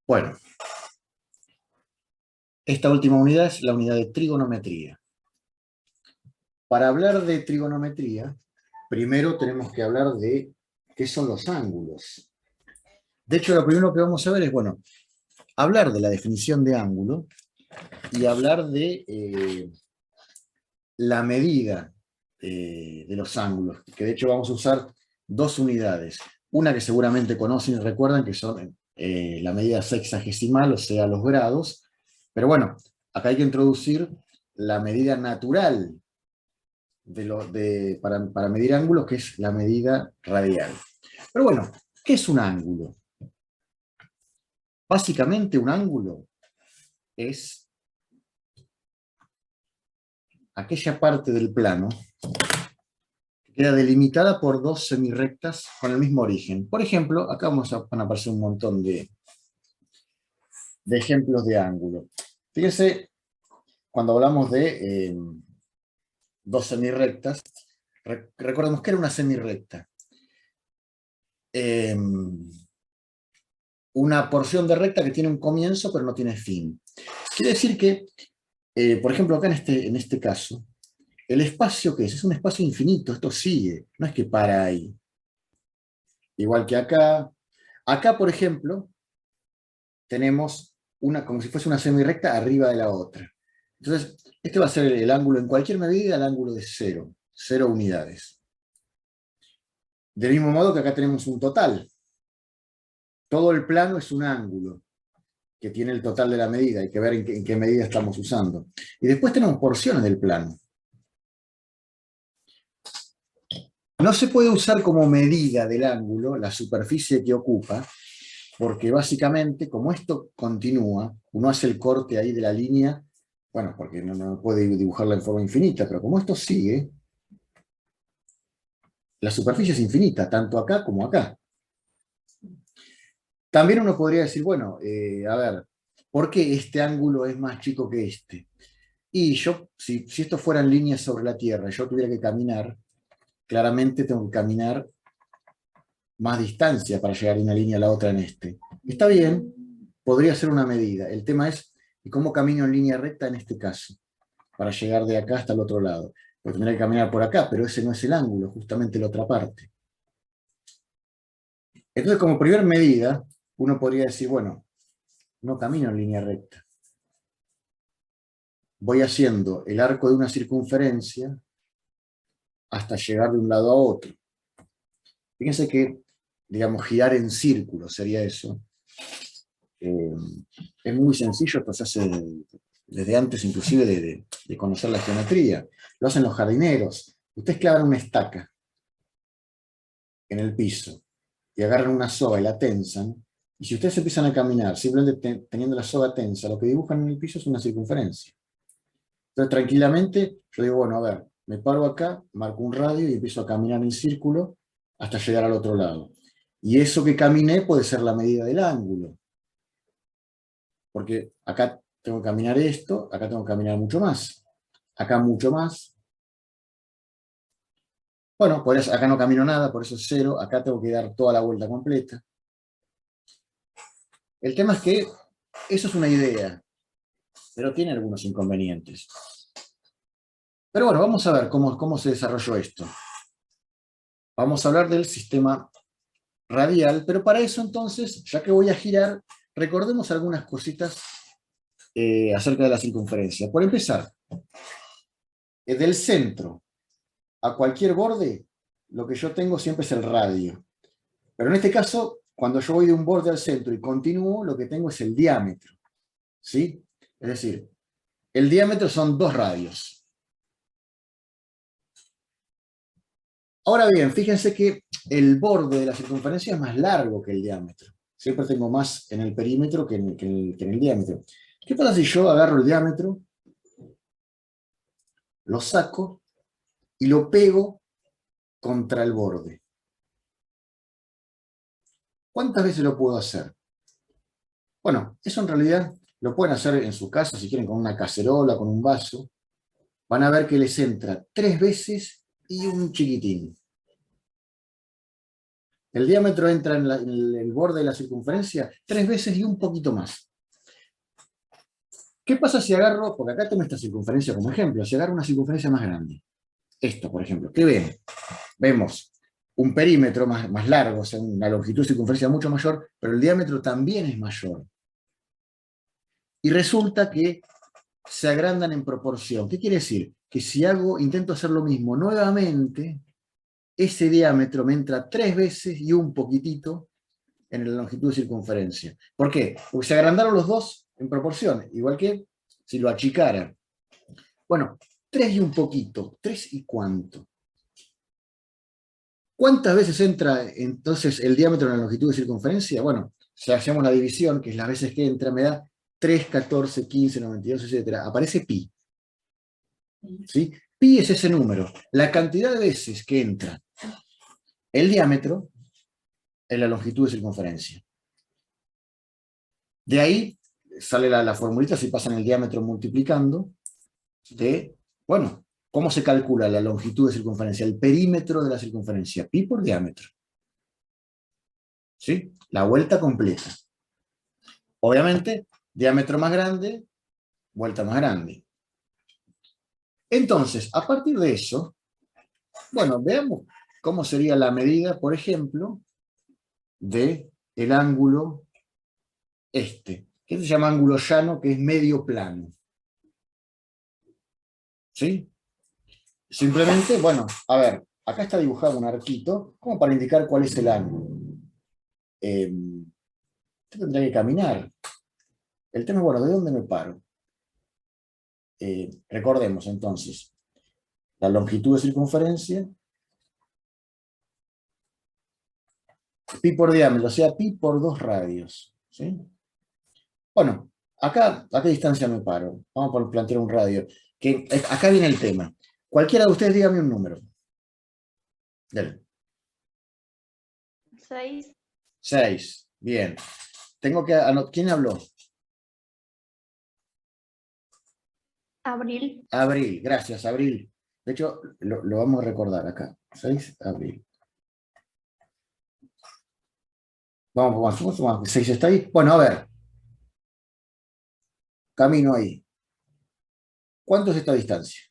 Bueno, esta última unidad es la unidad de trigonometría. Para hablar de trigonometría, primero tenemos que hablar de qué son los ángulos. De hecho, lo primero que vamos a ver es, bueno, hablar de la definición de ángulo y hablar de la medida de los ángulos, que de hecho vamos a usar dos unidades. Una que seguramente conocen y recuerdan, que son la medida sexagesimal, o sea, los grados. Pero bueno, acá hay que introducir la medida natural para medir ángulos, que es la medida radial. Pero bueno, ¿qué es un ángulo? Básicamente un ángulo es aquella parte del plano que queda delimitada por dos semirrectas con el mismo origen. Por ejemplo, acá van a aparecer un montón de ejemplos de ángulo. Fíjense, cuando hablamos de dos semirrectas, recordemos que era una semirrecta. Una porción de recta que tiene un comienzo pero no tiene fin. Quiere decir que, por ejemplo, acá en este caso, el espacio que es un espacio infinito, esto sigue, no es que para ahí. Igual que acá. Acá, por ejemplo, tenemos una, como si fuese una semirrecta arriba de la otra. Entonces, este va a ser el ángulo en cualquier medida, el ángulo de 0 unidades. Del mismo modo que acá tenemos un total. Todo el plano es un ángulo que tiene el total de la medida, hay que ver en qué medida estamos usando. Y después tenemos porciones del plano. No se puede usar como medida del ángulo la superficie que ocupa, porque básicamente, como esto continúa, uno hace el corte ahí de la línea, bueno, porque no puede dibujarla en forma infinita, pero como esto sigue, la superficie es infinita, tanto acá como acá. También uno podría decir, bueno, a ver, ¿por qué este ángulo es más chico que este? Y yo, si esto fueran líneas sobre la Tierra y yo tuviera que caminar, claramente tengo que caminar más distancia para llegar de una línea a la otra en este. Está bien, podría ser una medida. El tema es, ¿y cómo camino en línea recta en este caso? Para llegar de acá hasta el otro lado. Porque tendré que caminar por acá, pero ese no es el ángulo, justamente la otra parte. Entonces, como primera medida, uno podría decir, bueno, no camino en línea recta. Voy haciendo el arco de una circunferencia hasta llegar de un lado a otro. Fíjense que, digamos, girar en círculo sería eso. Es muy sencillo, esto se hace desde antes inclusive de conocer la geometría. Lo hacen los jardineros. Ustedes clavan una estaca en el piso y agarran una soga y la tensan, y si ustedes empiezan a caminar simplemente teniendo la soga tensa, lo que dibujan en el piso es una circunferencia. Entonces tranquilamente yo digo, bueno, a ver, me paro acá, marco un radio y empiezo a caminar en círculo hasta llegar al otro lado. Y eso que caminé puede ser la medida del ángulo. Porque acá tengo que caminar esto, acá tengo que caminar mucho más. Acá mucho más. Bueno, por eso, acá no camino nada, por eso es 0. Acá tengo que dar toda la vuelta completa. El tema es que eso es una idea, pero tiene algunos inconvenientes. Pero bueno, vamos a ver cómo se desarrolló esto. Vamos a hablar del sistema radial, pero para eso entonces, ya que voy a girar, recordemos algunas cositas acerca de la circunferencia. Por empezar, del centro a cualquier borde, lo que yo tengo siempre es el radio. Pero en este caso, cuando yo voy de un borde al centro y continúo, lo que tengo es el diámetro. ¿Sí? Es decir, el diámetro son 2 radios. Ahora bien, fíjense que el borde de la circunferencia es más largo que el diámetro. Siempre tengo más en el perímetro que en el diámetro. ¿Qué pasa si yo agarro el diámetro, lo saco y lo pego contra el borde? ¿Cuántas veces lo puedo hacer? Bueno, eso en realidad lo pueden hacer en su casa, si quieren, con una cacerola, con un vaso. Van a ver que les entra 3 veces y un chiquitín. El diámetro entra en el borde de la circunferencia 3 veces y un poquito más. ¿Qué pasa si agarro, porque acá tengo esta circunferencia como ejemplo, si agarro una circunferencia más grande? Esto, por ejemplo, ¿qué ven? Vemos un perímetro más largo, o sea, una longitud de circunferencia mucho mayor, pero el diámetro también es mayor. Y resulta que se agrandan en proporción. ¿Qué quiere decir? Que si intento hacer lo mismo nuevamente, ese diámetro me entra 3 veces y un poquitito en la longitud de circunferencia. ¿Por qué? Porque se agrandaron los dos en proporción, igual que si lo achicara. Bueno, 3 y un poquito, 3 y cuánto. ¿Cuántas veces entra entonces el diámetro en la longitud de circunferencia? Bueno, si hacemos la división, que es las veces que entra, me da 3, 14, 15, 92, etc. Aparece pi. ¿Sí? Pi es ese número. La cantidad de veces que entra el diámetro en la longitud de circunferencia. De ahí sale la formulita, si pasan el diámetro multiplicando, de, bueno, ¿cómo se calcula la longitud de circunferencia? El perímetro de la circunferencia, pi por diámetro. ¿Sí? La vuelta completa. Obviamente, diámetro más grande, vuelta más grande. Entonces, a partir de eso, bueno, veamos cómo sería la medida, por ejemplo, de el ángulo este, que se llama ángulo llano, que es medio plano. ¿Sí? Simplemente, bueno, a ver, acá está dibujado un arquito, como para indicar cuál es el ángulo. Usted tendría que caminar. El tema es, bueno, ¿de dónde me paro? Recordemos entonces, la longitud de circunferencia, pi por diámetro, o sea, pi por 2 radios. ¿Sí? Bueno, acá, ¿a qué distancia me paro? Vamos a plantear un radio. Acá viene el tema. Cualquiera de ustedes dígame un número. Dale. 6. 6. Bien. ¿Quién habló? Abril. Abril, gracias, Abril. De hecho, lo vamos a recordar acá. 6 de abril. Vamos, 6 está ahí. Bueno, a ver. Camino ahí. ¿Cuánto es esta distancia?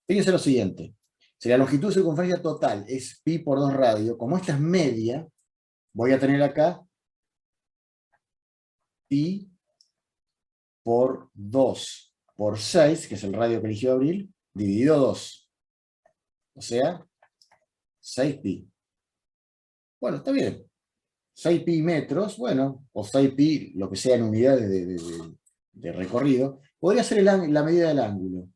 Fíjense lo siguiente. Si la longitud de circunferencia total es pi por 2 radios, como esta es media, voy a tener acá pi por 2 por 6, que es el radio que eligió Abril, dividido 2. O sea, 6 pi. Bueno, está bien. 6 pi metros, bueno, o 6 pi, lo que sea en unidades de recorrido, podría ser la medida del ángulo.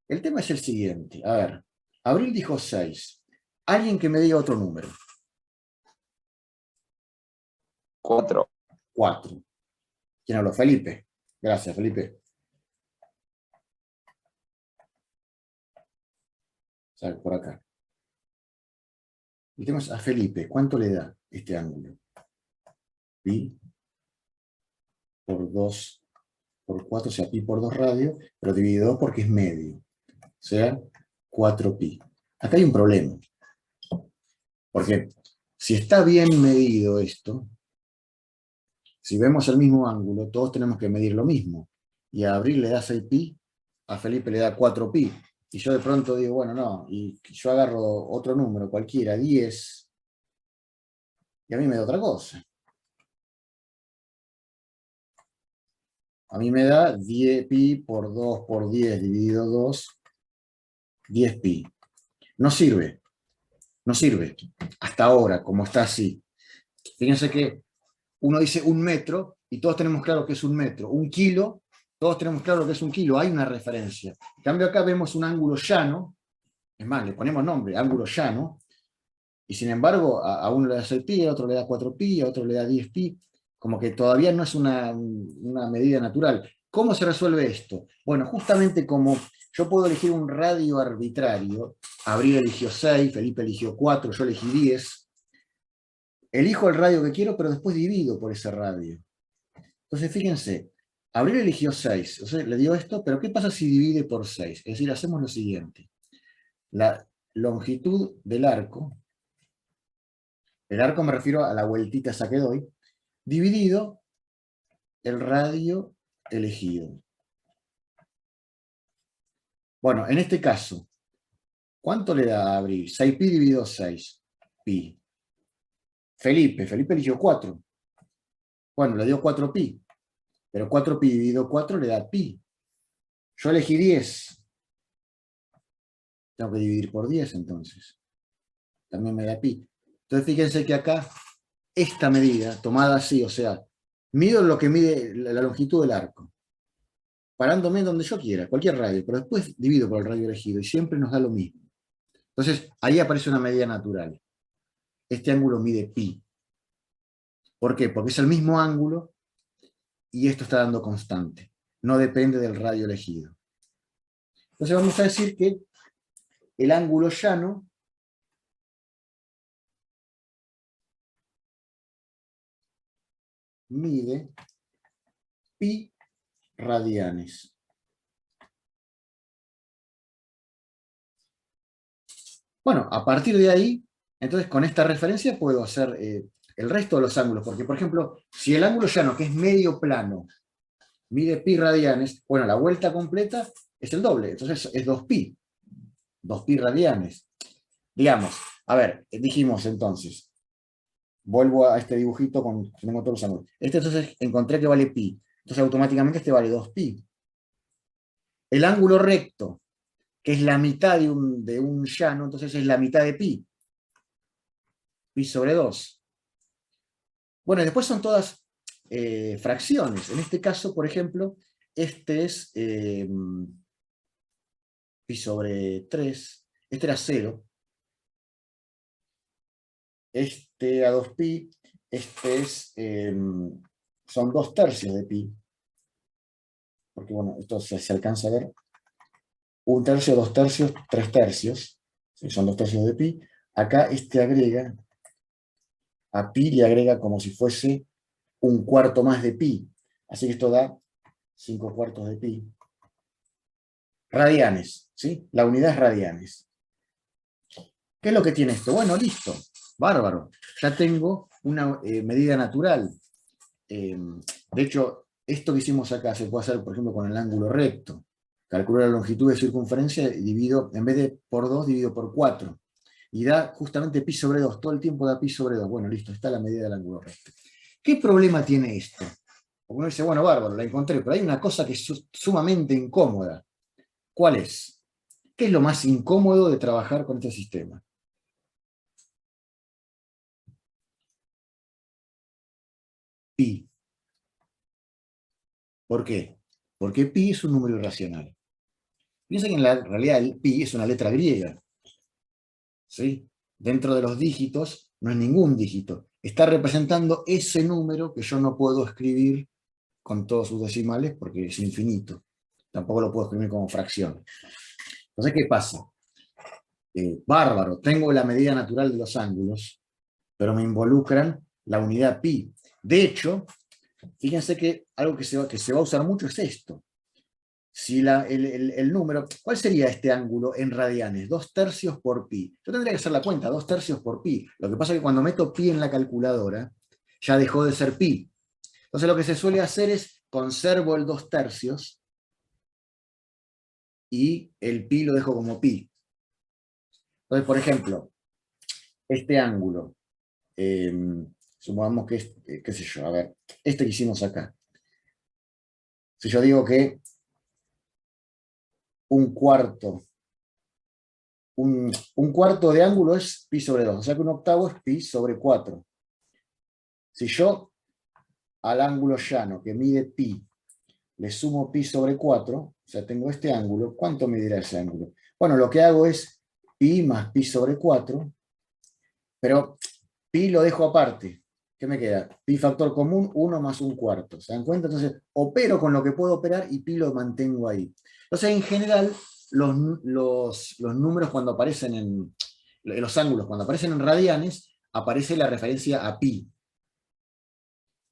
El tema es el siguiente. A ver, Abril dijo 6. Alguien que me diga otro número. 4. 4. ¿Quién habló? Felipe. Gracias, Felipe. Sale por acá. Y tenemos a Felipe. ¿Cuánto le da este ángulo? Pi por 2 por 4, o sea, pi por 2 radios, pero dividido 2 porque es medio. O sea, 4 pi. Acá hay un problema. Porque si está bien medido esto, si vemos el mismo ángulo, todos tenemos que medir lo mismo. Y a Abril le da 6 pi, a Felipe le da 4 pi. Y yo de pronto digo, bueno, no, y yo agarro otro número, cualquiera, 10, y a mí me da otra cosa. A mí me da 10 pi por 2 por 10 dividido 2, 10 pi. No sirve, no sirve. Hasta ahora, como está así. Fíjense que uno dice 1 metro, y todos tenemos claro que es 1 metro. 1 kilo, todos tenemos claro que es 1 kilo, hay una referencia. En cambio acá vemos un ángulo llano, es más, le ponemos nombre, ángulo llano, y sin embargo a uno le da 6 pi, a otro le da 4 pi, a otro le da 10 pi, como que todavía no es una medida natural. ¿Cómo se resuelve esto? Bueno, justamente como yo puedo elegir un radio arbitrario, Abril eligió 6, Felipe eligió 4, yo elegí 10, elijo el radio que quiero, pero después divido por ese radio. Entonces, fíjense, Abril eligió 6, o sea, le dio esto, pero ¿qué pasa si divide por 6? Es decir, hacemos lo siguiente. La longitud del arco el arco me refiero a la vueltita esa que doy, dividido el radio elegido. Bueno, en este caso, ¿cuánto le da a abrir? 6pi dividido 6, pi. Felipe eligió 4. Bueno, le dio 4pi, pero 4pi dividido 4 le da pi. Yo elegí 10. Tengo que dividir por 10 entonces. También me da pi. Entonces fíjense que acá, esta medida, tomada así, o sea, mido lo que mide la longitud del arco, parándome donde yo quiera, cualquier radio, pero después divido por el radio elegido y siempre nos da lo mismo. Entonces, ahí aparece una medida natural. Este ángulo mide pi. ¿Por qué? Porque es el mismo ángulo y esto está dando constante. No depende del radio elegido. Entonces vamos a decir que el ángulo llano mide pi radianes. Bueno, a partir de ahí, entonces con esta referencia puedo hacer el resto de los ángulos, porque por ejemplo, si el ángulo llano, que es medio plano, mide pi radianes, bueno, la vuelta completa es el doble, entonces es 2pi, 2pi radianes. Digamos, a ver, dijimos entonces, vuelvo a este dibujito con tengo todos los ángulos. Este entonces encontré que vale pi, entonces automáticamente este vale 2pi. El ángulo recto, que es la mitad de un llano, entonces es la mitad de pi, pi sobre 2. Bueno, y después son todas fracciones. En este caso, por ejemplo, este es pi sobre 3, este era 0, este a 2pi, este es, son 2/3 de pi, porque bueno, esto se alcanza a ver, 1/3, 2/3, 3/3, son 2/3 de pi. Acá este agrega, a pi le agrega como si fuese 1/4 más de pi, así que esto da 5/4 de pi. Radianes, ¿sí? La unidad es radianes. ¿Qué es lo que tiene esto? Bueno, listo, bárbaro. Ya tengo una medida natural. De hecho, esto que hicimos acá se puede hacer, por ejemplo, con el ángulo recto. Calculo la longitud de circunferencia y divido, en vez de por 2, divido por 4. Y da justamente pi sobre 2. Todo el tiempo da pi sobre 2. Bueno, listo, está la medida del ángulo recto. ¿Qué problema tiene esto? Porque uno dice, bueno, bárbaro, la encontré, pero hay una cosa que es sumamente incómoda. ¿Cuál es? ¿Qué es lo más incómodo de trabajar con este sistema? Pi. ¿Por qué? Porque pi es un número irracional. Piensa que en la realidad el pi es una letra griega. ¿Sí? Dentro de los dígitos no es ningún dígito. Está representando ese número que yo no puedo escribir con todos sus decimales porque es infinito. Tampoco lo puedo escribir como fracción. Entonces, ¿qué pasa? Bárbaro, tengo la medida natural de los ángulos, pero me involucran la unidad pi. De hecho, fíjense que algo que se va a usar mucho es esto. Si el número, ¿cuál sería este ángulo en radianes? 2/3 por pi. Yo tendría que hacer la cuenta, 2/3 por pi. Lo que pasa es que cuando meto pi en la calculadora, ya dejó de ser pi. Entonces lo que se suele hacer es, conservo el 2/3 y el pi lo dejo como pi. Entonces, por ejemplo, este ángulo, supongamos que es, qué sé yo, a ver, este que hicimos acá. Si yo digo que un cuarto de ángulo es pi sobre 2, o sea que un octavo es pi sobre 4. Si yo al ángulo llano que mide pi le sumo pi sobre 4, o sea, tengo este ángulo, ¿cuánto medirá ese ángulo? Bueno, lo que hago es pi más pi sobre 4, pero pi lo dejo aparte. ¿Qué me queda? Pi factor común, 1 más 1/4. ¿Se dan cuenta? Entonces, opero con lo que puedo operar y pi lo mantengo ahí. Entonces, en general, los números cuando aparecen en los ángulos, cuando aparecen en radianes, aparece la referencia a pi.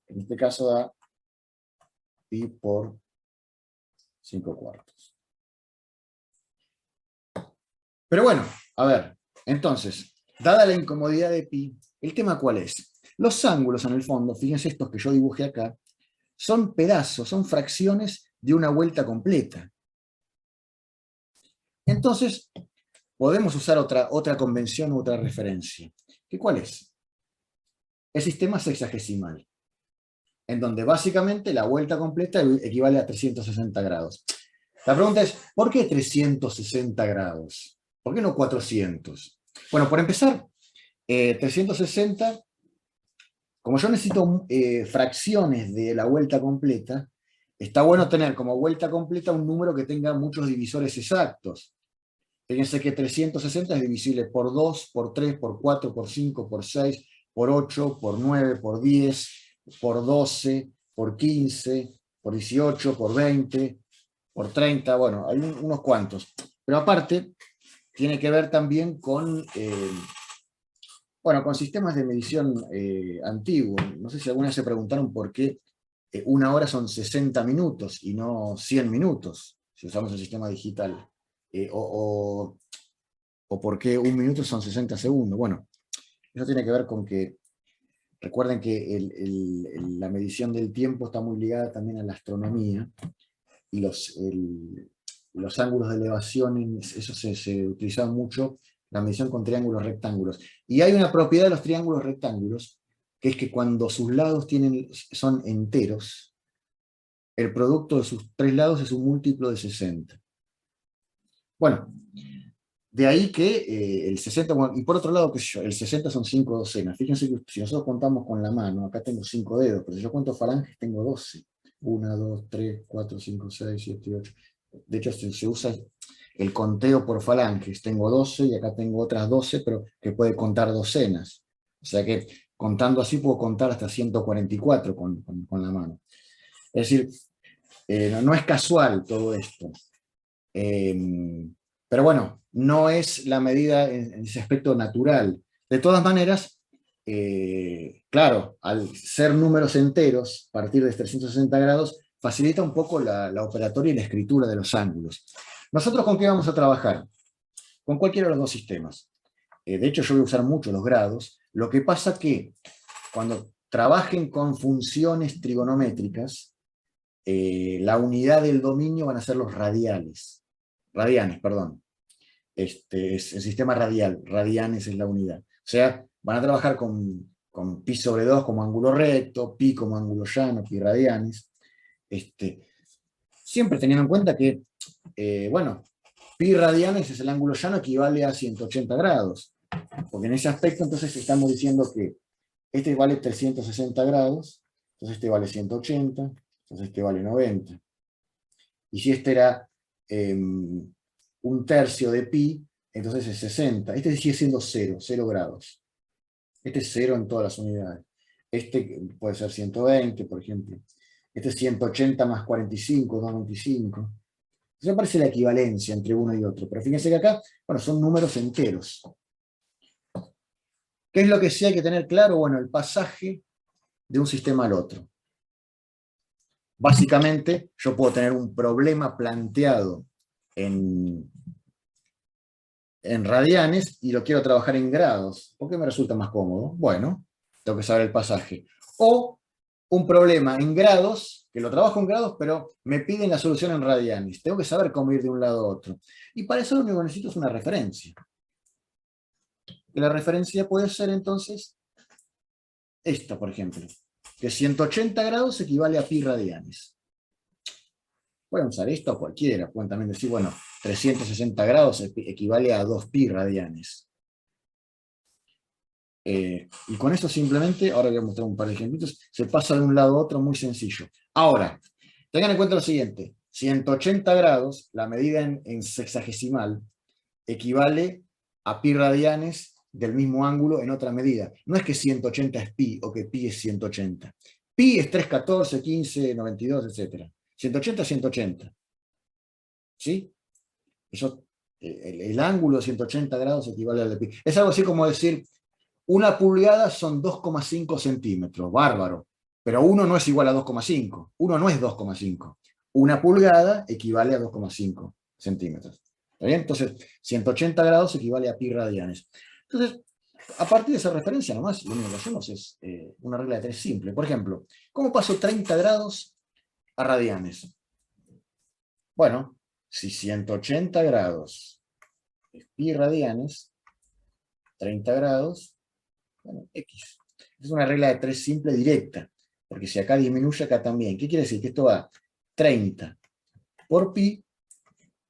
En este caso da pi por 5/4. Pero bueno, a ver, entonces, dada la incomodidad de pi, ¿El tema cuál es? Los ángulos, en el fondo, fíjense estos que yo dibujé acá, son pedazos, son fracciones de una vuelta completa. Entonces, podemos usar otra convención u otra referencia. ¿Qué cuál es? El sistema sexagesimal, en donde básicamente la vuelta completa equivale a 360 grados. La pregunta es, ¿por qué 360 grados? ¿Por qué no 400? Bueno, por empezar, 360, como yo necesito fracciones de la vuelta completa, está bueno tener como vuelta completa un número que tenga muchos divisores exactos. Fíjense que 360 es divisible por 2, por 3, por 4, por 5, por 6, por 8, por 9, por 10, por 12, por 15, por 18, por 20, por 30, bueno, hay unos cuantos. Pero aparte, tiene que ver también con, con sistemas de medición antiguos. No sé si alguna vez se preguntaron por qué una hora son 60 minutos y no 100 minutos, si usamos el sistema digital. O por qué un minuto son 60 segundos. Bueno, eso tiene que ver con que, recuerden que la medición del tiempo está muy ligada también a la astronomía, y los ángulos de elevación, eso se utilizaba mucho, la medición con triángulos rectángulos. Y hay una propiedad de los triángulos rectángulos, que es que cuando sus lados son enteros, el producto de sus tres lados es un múltiplo de 60. Bueno, de ahí que el 60, bueno, y por otro lado, qué sé yo, el 60 son 5 docenas. Fíjense que si nosotros contamos con la mano, acá tengo 5 dedos, pero si yo cuento falanges tengo 12. 1, 2, 3, 4, 5, 6, 7, 8. De hecho, se usa el conteo por falanges. Tengo 12 y acá tengo otras 12, pero que puede contar docenas. O sea que contando así puedo contar hasta 144 con la mano. Es decir, no es casual todo esto. Pero bueno, no es la medida en ese aspecto natural. De todas maneras, claro, al ser números enteros, a partir de 360 grados, facilita un poco la operatoria y la escritura de los ángulos. ¿Nosotros con qué vamos a trabajar? Con cualquiera de los dos sistemas. De hecho, yo voy a usar mucho los grados. Lo que pasa que cuando trabajen con funciones trigonométricas, la unidad del dominio van a ser los radianes, perdón. Es el sistema radial, radianes es la unidad. O sea, van a trabajar con pi sobre 2 como ángulo recto, pi como ángulo llano, pi radianes. Siempre teniendo en cuenta que, pi radianes es el ángulo llano, equivale a 180 grados. Porque en ese aspecto entonces estamos diciendo que este vale 360 grados, entonces este vale 180, entonces este vale 90. Y si este era un tercio de pi, entonces es 60. Este sigue siendo 0 grados. Este es 0 en todas las unidades. Este puede ser 120, por ejemplo. Este es 180 más 45, 225. Entonces aparece la equivalencia entre uno y otro. Pero fíjense que acá, son números enteros. ¿Qué es lo que sí hay que tener claro? Bueno, el pasaje de un sistema al otro. Básicamente, yo puedo tener un problema planteado en radianes y lo quiero trabajar en grados. ¿Por qué me resulta más cómodo? Bueno, tengo que saber el pasaje. O un problema en grados, que lo trabajo en grados, pero me piden la solución en radianes. Tengo que saber cómo ir de un lado a otro. Y para eso lo único que necesito es una referencia. Y la referencia puede ser entonces esta, por ejemplo, que 180 grados equivale a pi radianes. Pueden usar esto a cualquiera, pueden también decir, 360 grados equivale a 2 pi radianes. Y con eso simplemente, ahora voy a mostrar un par de ejemplitos, se pasa de un lado a otro muy sencillo. Ahora, tengan en cuenta lo siguiente, 180 grados, la medida en sexagesimal, equivale a pi radianes del mismo ángulo en otra medida. No es que 180 es pi o que pi es 180. Pi es 314, 15, 92, etc. 180 es 180. ¿Sí? Eso, el ángulo de 180 grados equivale al de pi. Es algo así como decir, una pulgada son 2,5 centímetros. Bárbaro. Pero 1 no es igual a 2,5. 1 no es 2,5. Una pulgada equivale a 2,5 centímetros. ¿Está bien? Entonces, 180 grados equivale a pi radianes. Entonces, A partir de esa referencia nomás, lo único que hacemos es una regla de 3 simple. Por ejemplo, ¿cómo paso 30 grados a radianes? Bueno, si 180 grados es pi radianes, 30 grados, bueno, X. Es una regla de 3 simple directa, porque si acá disminuye, acá también. ¿Qué quiere decir? Que esto va 30 por pi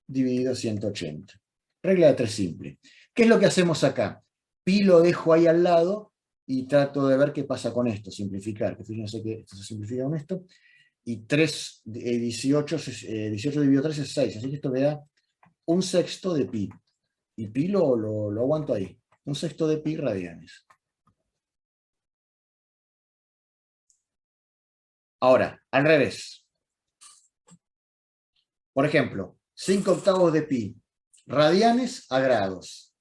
dividido 180. Regla de 3 simple. ¿Qué es lo que hacemos acá? Pi lo dejo ahí al lado y trato de ver qué pasa con esto, simplificar. Que fíjense que esto se simplifica con esto. Y 18 dividido 3 es 6, así que esto me da un sexto de pi. Y pi lo aguanto ahí. Un sexto de pi radianes. Ahora, al revés. Por ejemplo, 5 octavos de pi radianes a grados.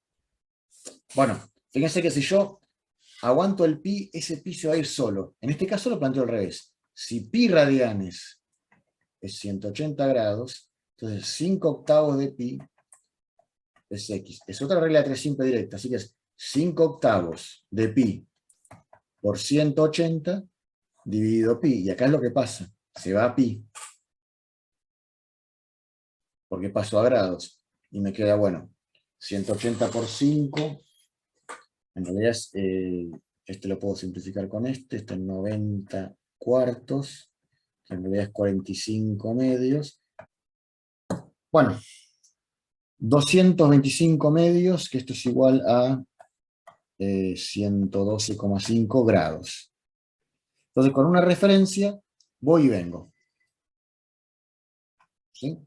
Bueno, fíjense que si yo aguanto el pi, ese pi se va a ir solo. En este caso lo planteo al revés. Si pi radianes es 180 grados, entonces 5 octavos de pi es x. Es otra regla de 3 simple directa, así que es 5 octavos de pi por 180 dividido pi. Y acá es lo que pasa, se va a pi, porque paso a grados. Y me queda, bueno, 180 por 5, en realidad es, este lo puedo simplificar con este es 90 cuartos, que en realidad es 45 medios. Bueno, 225 medios, que esto es igual a 112,5 grados. Entonces, con una referencia, voy y vengo. ¿Sí?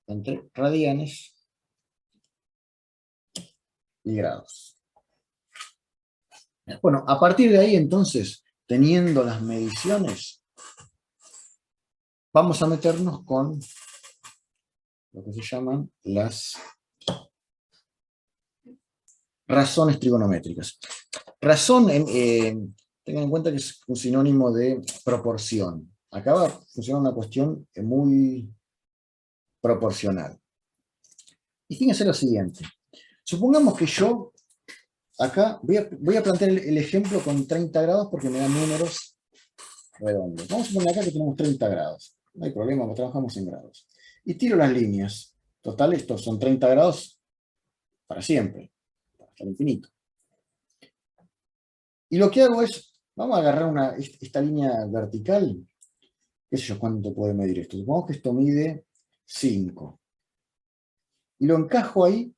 Entre radianes y grados. Bueno, a partir de ahí, entonces, teniendo las mediciones, vamos a meternos con lo que se llaman las razones trigonométricas. Razón, tengan en cuenta que es un sinónimo de proporción. Acá va a funcionar una cuestión muy proporcional. Y fíjense lo siguiente. Supongamos que yo, acá, voy a plantear el ejemplo con 30 grados porque me dan números redondos. Vamos a poner acá que tenemos 30 grados. No hay problema, trabajamos en grados. Y tiro las líneas. Total, estos son 30 grados para siempre, hasta el infinito. Y lo que hago es, vamos a agarrar esta línea vertical. ¿Qué sé yo cuánto puede medir esto? Supongamos que esto mide 5. Y lo encajo ahí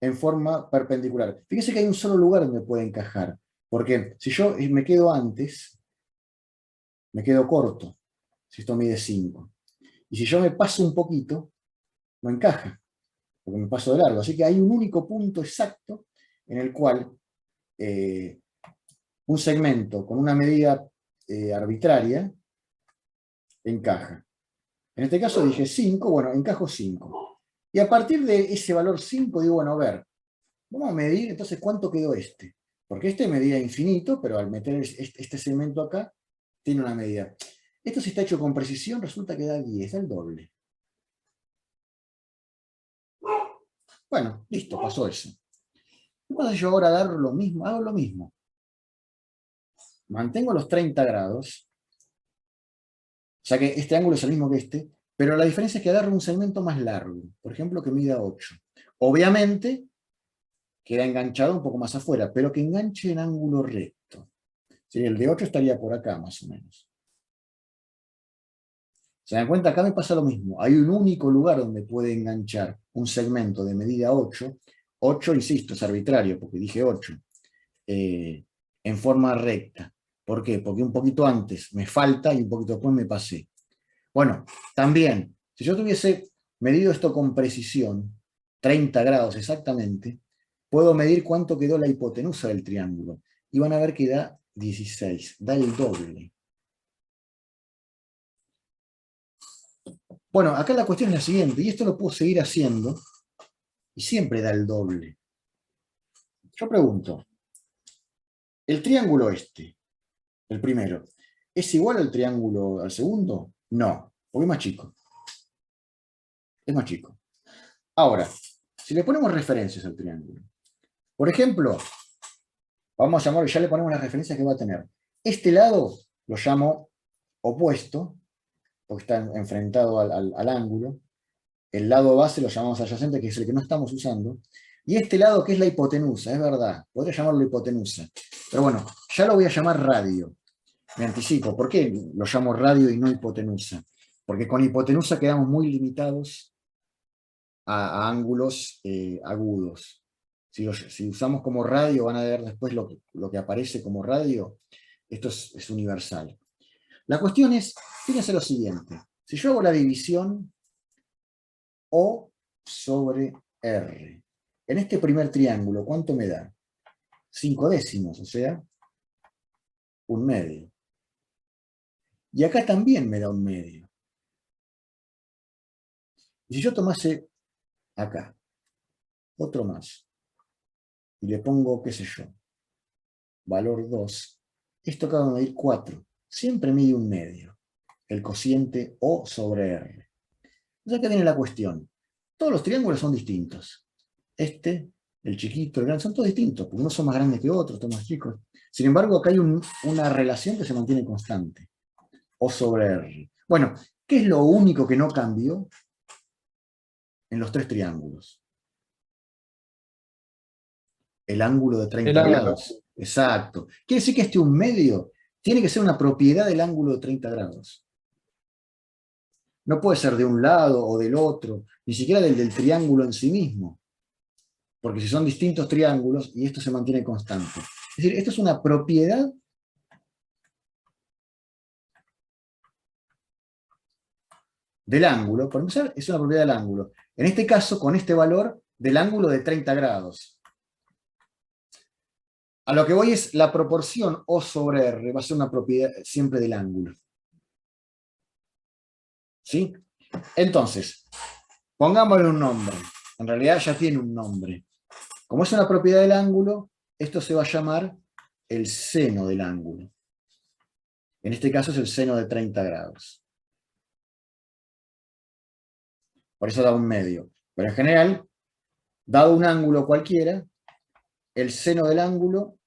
en forma perpendicular. Fíjense que hay un solo lugar donde puede encajar. Porque si yo me quedo antes, me quedo corto, si esto mide 5. Y si yo me paso un poquito, no encaja, porque me paso de largo. Así que hay un único punto exacto en el cual un segmento con una medida arbitraria encaja. En este caso dije 5, bueno, encajo 5. Y a partir de ese valor 5 digo, bueno, a ver, vamos a medir entonces cuánto quedó este. Porque este medía infinito, pero al meter este segmento acá, tiene una medida. Esto si está hecho con precisión resulta que da 10, da el doble. Bueno, listo, pasó eso. ¿Qué pasa si yo ahora agarro lo mismo? Hago lo mismo. Mantengo los 30 grados, o sea que este ángulo es el mismo que este, pero la diferencia es que agarro un segmento más largo, por ejemplo que mida 8. Obviamente queda enganchado un poco más afuera, pero que enganche en ángulo recto. ¿Sí? El de 8 estaría por acá más o menos. ¿Se dan cuenta? Acá me pasa lo mismo. Hay un único lugar donde puede enganchar un segmento de medida 8. 8, insisto, es arbitrario, porque dije 8. En forma recta. ¿Por qué? Porque un poquito antes me falta y un poquito después me pasé. Bueno, también, si yo tuviese medido esto con precisión, 30 grados exactamente, puedo medir cuánto quedó la hipotenusa del triángulo. Y van a ver que da 16, da el doble. Bueno, acá la cuestión es la siguiente, y esto lo puedo seguir haciendo, y siempre da el doble. Yo pregunto, ¿el triángulo este, el primero, es igual al triángulo al segundo? No, porque es más chico. Es más chico. Ahora, Si le ponemos referencias al triángulo, por ejemplo, vamos a llamarlo, ya le ponemos las referencias que va a tener. Este lado lo llamo opuesto, porque está enfrentado al ángulo. El lado base lo llamamos adyacente, que es el que no estamos usando. Y este lado, que es la hipotenusa, es verdad, podría llamarlo hipotenusa. Pero bueno, ya lo voy a llamar radio. Me anticipo. ¿Por qué lo llamo radio y no hipotenusa? Porque con hipotenusa quedamos muy limitados a ángulos agudos. Si usamos como radio, van a ver después lo que aparece como radio. Esto es universal. La cuestión es, fíjense lo siguiente. Si yo hago la división O sobre R, en este primer triángulo, ¿cuánto me da? 5 décimos, o sea, 1/2. Y acá también me da 1/2. Y si yo tomase acá otro más, y le pongo, qué sé yo, valor 2, esto acaba de medir 4. Siempre mide 1/2, el cociente O sobre R. O sea, que viene la cuestión. Todos los triángulos son distintos. Este, el chiquito, el grande, son todos distintos, porque unos son más grandes que otros, otros más chicos. Sin embargo, acá hay una relación que se mantiene constante. O sobre R. Bueno, ¿qué es lo único que no cambió en los 3 triángulos? El ángulo de 30 grados. Exacto. Quiere decir que este 1/2 tiene que ser una propiedad del ángulo de 30 grados. No puede ser de un lado o del otro, ni siquiera del triángulo en sí mismo. Porque si son distintos triángulos, y esto se mantiene constante. Es decir, esto es una propiedad del ángulo. Por empezar, es una propiedad del ángulo. En este caso, con este valor del ángulo de 30 grados. A lo que voy es la proporción O sobre R va a ser una propiedad siempre del ángulo. ¿Sí? Entonces, pongámosle un nombre. En realidad ya tiene un nombre. Como es una propiedad del ángulo, esto se va a llamar el seno del ángulo. En este caso es el seno de 30 grados. Por eso da 1/2. Pero en general, dado un ángulo cualquiera, el seno del ángulo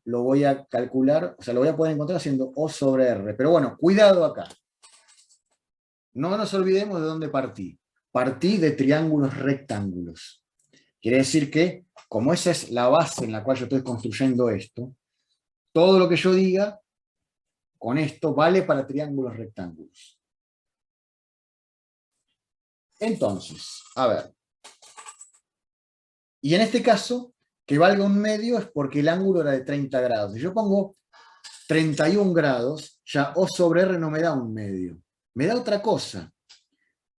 lo voy a calcular, o sea, lo voy a poder encontrar haciendo O sobre R. Pero bueno, cuidado acá. No nos olvidemos de dónde partí. Partí de triángulos rectángulos. Quiere decir que, como esa es la base en la cual yo estoy construyendo esto, todo lo que yo diga con esto vale para triángulos rectángulos. Entonces, a ver. Y en este caso, que valga 1/2 es porque el ángulo era de 30 grados. Si yo pongo 31 grados, ya O sobre R no me da 1/2. Me da otra cosa,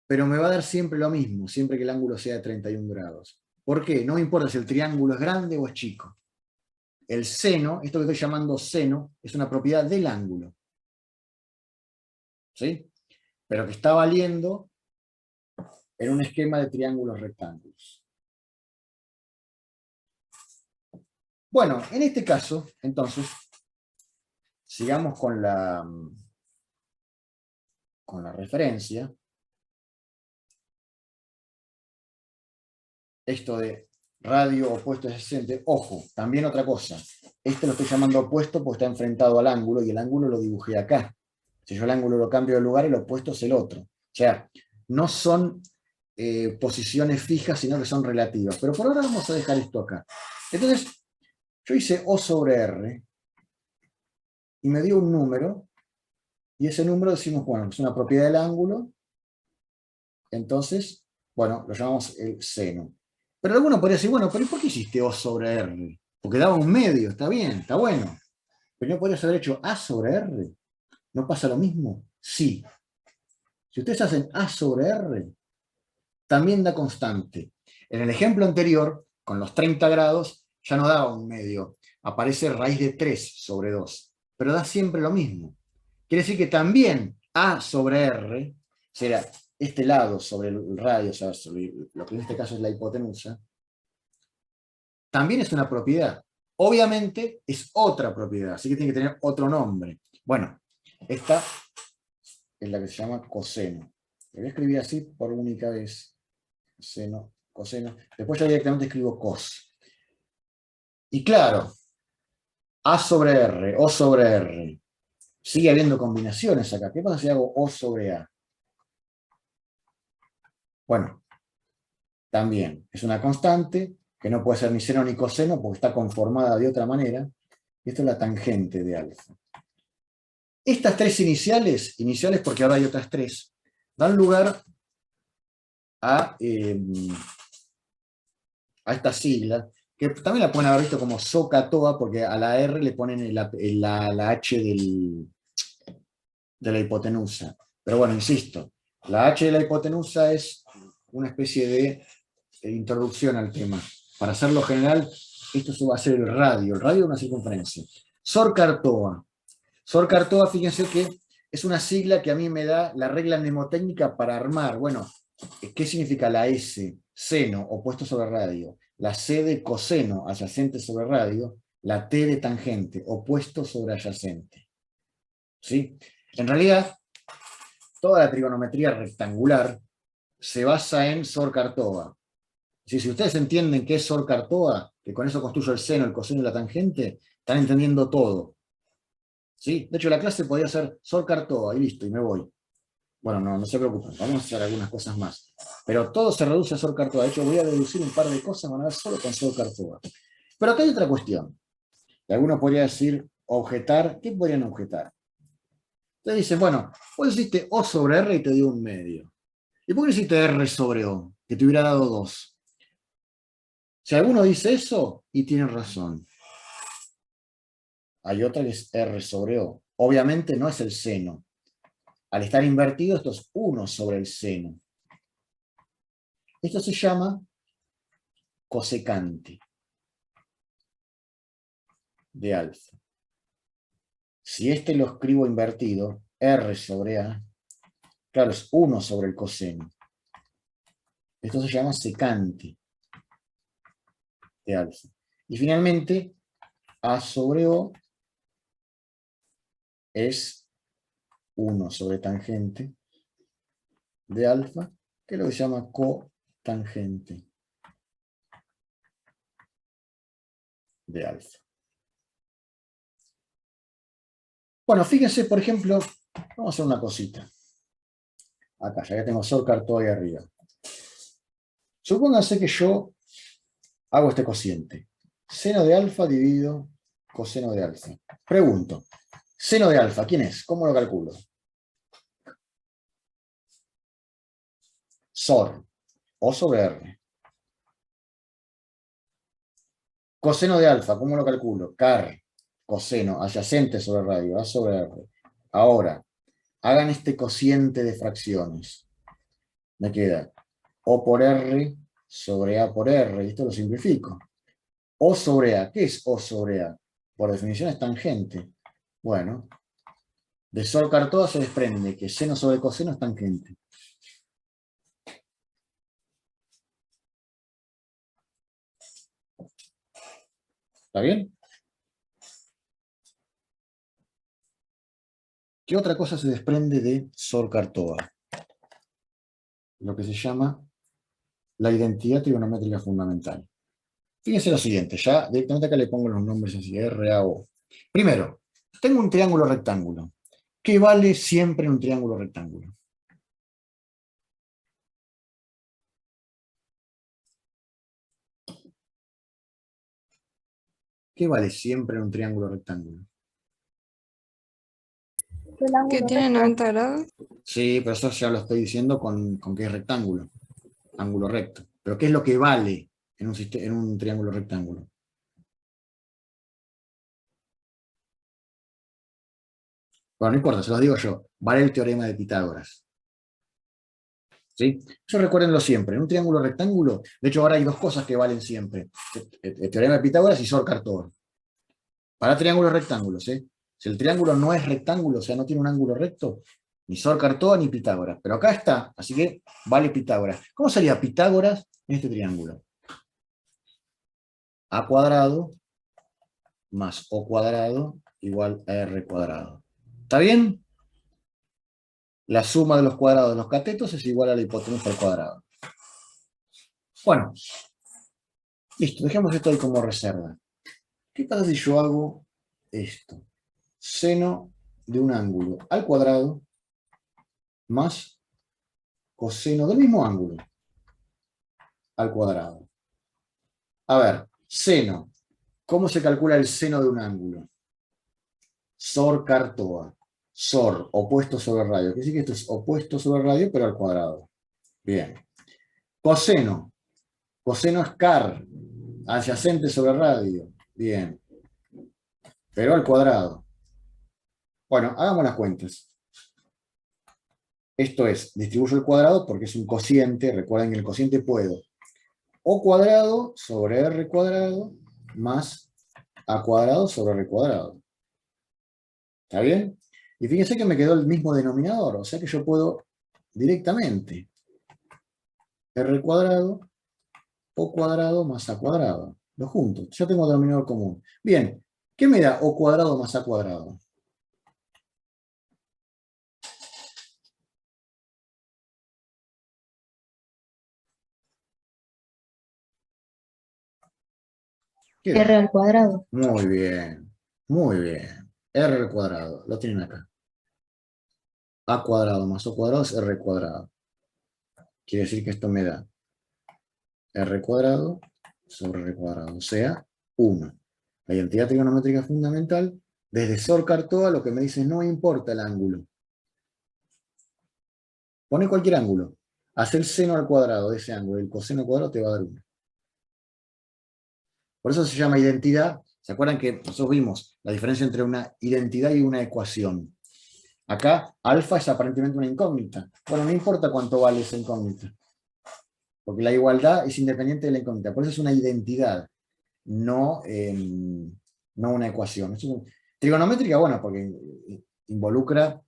pero me va a dar siempre lo mismo, siempre que el ángulo sea de 31 grados. ¿Por qué? No me importa si el triángulo es grande o es chico. El seno, esto que estoy llamando seno, es una propiedad del ángulo. ¿Sí? Pero que está valiendo en un esquema de triángulos rectángulos. Bueno, en este caso, entonces, sigamos con la referencia. Esto de radio opuesto adyacente, ojo, también otra cosa. Este lo estoy llamando opuesto porque está enfrentado al ángulo y el ángulo lo dibujé acá. Si yo el ángulo lo cambio de lugar, el opuesto es el otro. O sea, no son posiciones fijas, sino que son relativas. Pero por ahora vamos a dejar esto acá. Entonces, yo hice O sobre R y me dio un número, y ese número decimos, bueno, es una propiedad del ángulo, entonces, bueno, lo llamamos el seno. Pero alguno podría decir, bueno, pero ¿y por qué hiciste O sobre R? Porque daba 1/2, está bien, está bueno. Pero no podrías haber hecho A sobre R. ¿No pasa lo mismo? Sí. Si ustedes hacen A sobre R, también da constante. En el ejemplo anterior, con los 30 grados, ya no daba 1/2. Aparece raíz de 3 sobre 2. Pero da siempre lo mismo. Quiere decir que también A sobre R será este lado sobre el radio, o sea, sobre lo que en este caso es la hipotenusa, también es una propiedad. Obviamente es otra propiedad, así que tiene que tener otro nombre. Bueno, esta es la que se llama coseno. Lo voy a escribir así por única vez. Seno coseno. Después ya directamente escribo cos. Y claro, A sobre R, O sobre R. Sigue habiendo combinaciones acá. ¿Qué pasa si hago O sobre A? Bueno, también es una constante que no puede ser ni seno ni coseno porque está conformada de otra manera. Esto es la tangente de alfa. Estas tres iniciales porque ahora hay otras tres, dan lugar a esta sigla, que también la pueden haber visto como SOHCAHTOA, porque a la R le ponen la H de la hipotenusa. Pero bueno, insisto, la H de la hipotenusa es una especie de introducción al tema. Para hacerlo general, esto va a ser el radio de una circunferencia. SOHCAHTOA. SOHCAHTOA, fíjense que es una sigla que a mí me da la regla mnemotécnica para armar. Bueno, ¿qué significa la S? Seno, opuesto sobre radio. La C de coseno, adyacente sobre radio. La T de tangente, opuesto sobre adyacente. ¿Sí? En realidad, toda la trigonometría rectangular se basa en SOHCAHTOA. Si ustedes entienden qué es SOHCAHTOA, que con eso construyo el seno, el coseno y la tangente, están entendiendo todo. ¿Sí? De hecho, la clase podría ser SOHCAHTOA y listo, y me voy. Bueno, no se preocupen, vamos a hacer algunas cosas más. Pero todo se reduce a SOHCAHTOA. De hecho, voy a deducir un par de cosas, van a ver solo con SOHCAHTOA. Pero acá hay otra cuestión. Que algunos podrían decir, objetar. ¿Qué podrían objetar? Ustedes dicen, bueno, vos hiciste O sobre R y te dio un medio. ¿Y por qué hiciste R sobre O? Que te hubiera dado 2. Si alguno dice eso, y tiene razón. Hay otra que es R sobre O. Obviamente no es el seno. Al estar invertido, esto es 1 sobre el seno. Esto se llama cosecante de alfa. Si este lo escribo invertido, R sobre A, claro, es 1 sobre el coseno. Esto se llama secante de alfa. Y finalmente, A sobre O es 1 sobre tangente de alfa, que es lo que se llama cotangente de alfa. Bueno, fíjense, por ejemplo, vamos a hacer una cosita. Acá, ya que tengo SOHCAHTOA ahí arriba. Supónganse que yo hago este cociente. Seno de alfa dividido coseno de alfa. Pregunto, seno de alfa, ¿quién es? ¿Cómo lo calculo? SOR, O sobre R. Coseno de alfa, ¿cómo lo calculo? Car, coseno, adyacente sobre radio, A sobre R. Ahora, hagan este cociente de fracciones. Me queda O por R sobre A por R, y esto lo simplifico. O sobre A, ¿qué es O sobre A? Por definición es tangente. Bueno, de SOHCAHTOA se desprende que seno sobre coseno es tangente. ¿Está bien? ¿Qué otra cosa se desprende de SOHCAHTOA? Lo que se llama la identidad trigonométrica fundamental. Fíjense lo siguiente, ya directamente acá le pongo los nombres así, R, A, O. Primero, tengo un triángulo rectángulo. ¿Qué vale siempre en un triángulo rectángulo? ¿Qué vale siempre en un triángulo rectángulo? Que tiene 90 grados. Sí, pero eso ya lo estoy diciendo con que es rectángulo, ángulo recto. Pero ¿qué es lo que vale en un triángulo rectángulo? Bueno, no importa, se los digo yo. Vale el teorema de Pitágoras. ¿Sí? Eso recuérdenlo siempre. En un triángulo rectángulo, de hecho ahora hay dos cosas que valen siempre. El teorema de Pitágoras y SOHCAHTOA. Para triángulos rectángulos, ¿eh? Si el triángulo no es rectángulo, o sea, no tiene un ángulo recto, ni SOHCAHTOA ni Pitágoras. Pero acá está, así que vale Pitágoras. ¿Cómo sería Pitágoras en este triángulo? A cuadrado más O cuadrado igual a R cuadrado. ¿Está bien? La suma de los cuadrados de los catetos es igual a la hipotenusa al cuadrado. Bueno, listo, dejemos esto ahí como reserva. ¿Qué pasa si yo hago esto? Seno de un ángulo al cuadrado más coseno del mismo ángulo al cuadrado. A ver, seno. ¿Cómo se calcula el seno de un ángulo? Sor Cartoa. Sor, opuesto sobre radio. Quiere decir que esto es opuesto sobre radio, pero al cuadrado. Bien. Coseno. Coseno es car, adyacente sobre radio. Bien. Pero al cuadrado. Bueno, hagamos las cuentas. Esto es, distribuyo el cuadrado porque es un cociente. Recuerden que el cociente puedo. O cuadrado sobre r cuadrado más a cuadrado sobre r cuadrado. ¿Está bien? Y fíjense que me quedó el mismo denominador. O sea que yo puedo directamente r cuadrado o cuadrado más a cuadrado. Lo junto. Ya tengo denominador común. Bien. ¿Qué me da o cuadrado más a cuadrado? ¿Qué da? R al cuadrado. Muy bien. Muy bien. R al cuadrado. Lo tienen acá. A cuadrado más o cuadrado es r cuadrado. Quiere decir que esto me da r cuadrado sobre r cuadrado. O sea, 1. La identidad trigonométrica fundamental, desde Sor Cartoa lo que me dice no importa el ángulo. Pone cualquier ángulo. Haz el seno al cuadrado de ese ángulo. El coseno al cuadrado te va a dar 1. Por eso se llama identidad. ¿Se acuerdan que nosotros vimos la diferencia entre una identidad y una ecuación? Acá, alfa es aparentemente una incógnita. Bueno, no importa cuánto vale esa incógnita. Porque la igualdad es independiente de la incógnita. Por eso es una identidad, no una ecuación. Trigonométrica, bueno, porque involucra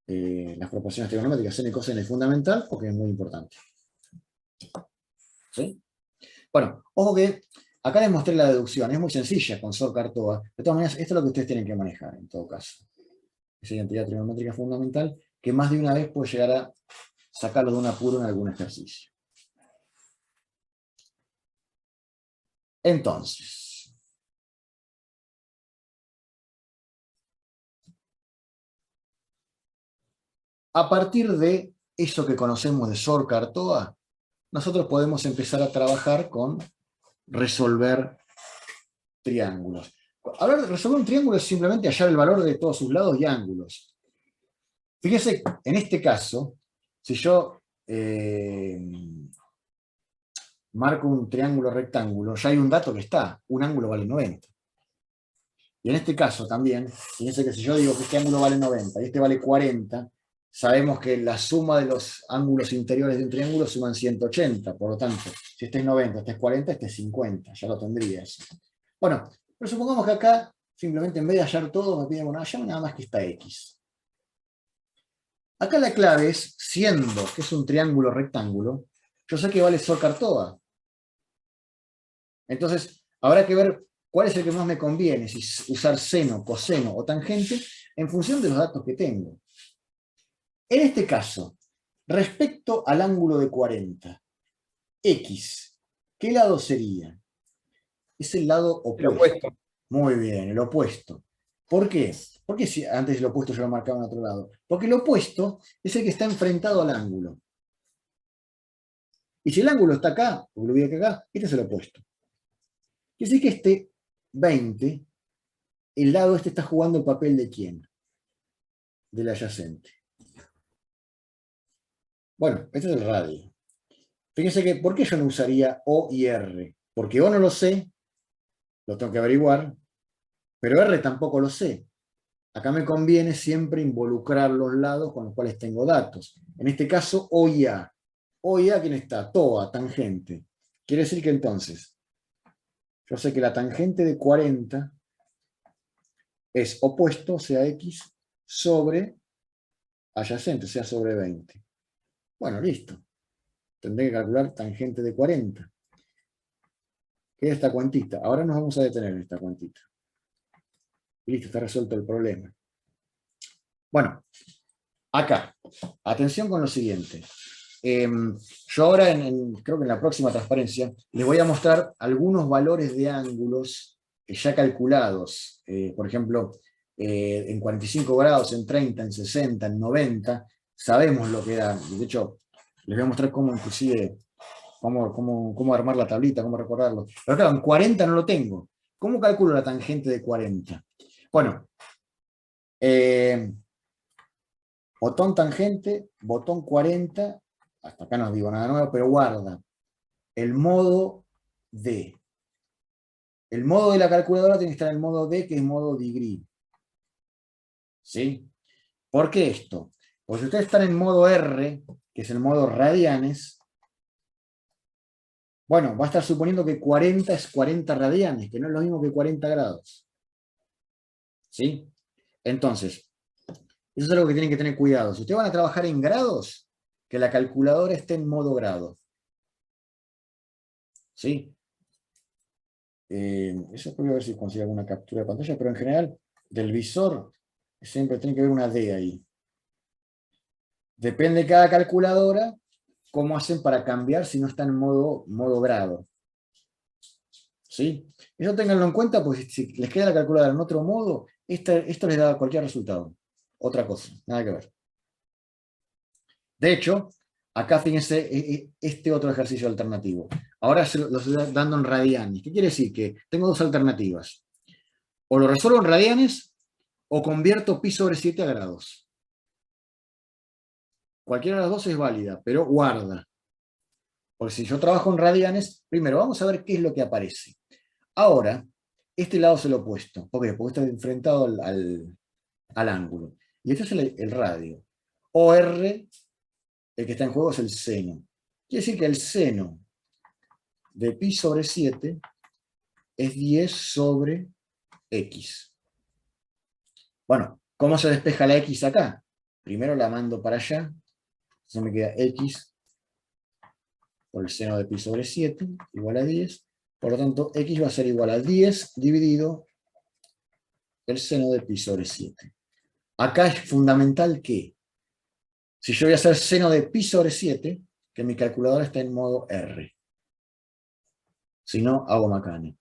las proporciones trigonométricas, seno y coseno es fundamental porque es muy importante. ¿Sí? Bueno, ojo que acá les mostré la deducción, es muy sencilla con Sor Cartoa. De todas maneras, esto es lo que ustedes tienen que manejar en todo caso. Esa identidad trigonométrica fundamental que más de una vez puede llegar a sacarlo de un apuro en algún ejercicio. Entonces, a partir de eso que conocemos de Sor Cartoa, nosotros podemos empezar a trabajar con resolver triángulos. A ver, resolver un triángulo es simplemente hallar el valor de todos sus lados y ángulos. Fíjense, en este caso, si yo marco un triángulo rectángulo, ya hay un dato que está, un ángulo vale 90. Y en este caso también, fíjense que si yo digo que este ángulo vale 90 y este vale 40, sabemos que la suma de los ángulos interiores de un triángulo suman 180, por lo tanto, si este es 90, este es 40, este es 50, ya lo tendría eso. Bueno, pero supongamos que acá, simplemente en vez de hallar todo, me piden, bueno, hallame nada más que esta X. Acá la clave es, siendo que es un triángulo rectángulo, yo sé que vale Sor Cartoa. Entonces, habrá que ver cuál es el que más me conviene, si usar seno, coseno o tangente, en función de los datos que tengo. En este caso, respecto al ángulo de 40, X, ¿qué lado sería? Es el lado opuesto. El opuesto. Muy bien, el opuesto. ¿Por qué? Porque si antes el opuesto yo lo marcaba en otro lado. Porque el opuesto es el que está enfrentado al ángulo. Y si el ángulo está acá, porque lo vi acá, este es el opuesto. Quiere decir que este 20, el lado este está jugando el papel de ¿quién? Del adyacente. Bueno, este es el radio. Fíjense que, ¿por qué yo no usaría O y R? Porque O no lo sé, lo tengo que averiguar, pero R tampoco lo sé. Acá me conviene siempre involucrar los lados con los cuales tengo datos. En este caso, O y A. O y A, ¿quién está? TOA, tangente. Quiere decir que entonces, yo sé que la tangente de 40 es opuesto, o sea, X, sobre adyacente, o sea, sobre 20. Bueno, listo. Tendré que calcular tangente de 40. ¿Qué es esta cuantita? Ahora nos vamos a detener en esta cuantita. Y listo, está resuelto el problema. Bueno, acá, atención con lo siguiente. Yo ahora, creo que en la próxima transparencia, les voy a mostrar algunos valores de ángulos ya calculados. Por ejemplo, en 45 grados, en 30, en 60, en 90, sabemos lo que da. De hecho, les voy a mostrar cómo inclusive, cómo armar la tablita, cómo recordarlo. Pero claro, en 40 no lo tengo. ¿Cómo calculo la tangente de 40? Bueno, botón tangente, botón 40, hasta acá no digo nada nuevo, pero guarda el modo D. El modo de la calculadora tiene que estar en el modo D, que es modo degree. ¿Sí? ¿Por qué esto? Porque si ustedes están en modo R, que es el modo radianes, bueno, va a estar suponiendo que 40 es 40 radianes, que no es lo mismo que 40 grados. ¿Sí? Entonces, eso es algo que tienen que tener cuidado. Si ustedes van a trabajar en grados, que la calculadora esté en modo grado. ¿Sí? Eso voy a ver si consigo alguna captura de pantalla, pero en general, del visor, siempre tiene que haber una D ahí. Depende de cada calculadora, cómo hacen para cambiar si no está en modo grado. ¿Sí? Eso ténganlo en cuenta, porque si les queda la calculadora en otro modo, esto les da cualquier resultado. Otra cosa, nada que ver. De hecho, acá fíjense este otro ejercicio alternativo. Ahora se lo estoy dando en radianes. ¿Qué quiere decir? Que tengo dos alternativas. O lo resuelvo en radianes, o convierto pi sobre 7 a grados. Cualquiera de las dos es válida, pero guarda. Porque si yo trabajo en radianes, primero vamos a ver qué es lo que aparece. Ahora, este lado es el opuesto. ¿Por qué? Porque está enfrentado al ángulo. Y este es el radio. OR, el que está en juego es el seno. Quiere decir que el seno de pi sobre 7 es 10 sobre x. Bueno, ¿cómo se despeja la x acá? Primero la mando para allá. Entonces me queda x por el seno de pi sobre 7 igual a 10. Por lo tanto, x va a ser igual a 10 dividido el seno de pi sobre 7. Acá es fundamental que, si yo voy a hacer seno de pi sobre 7, que mi calculadora está en modo R. Si no, hago macana.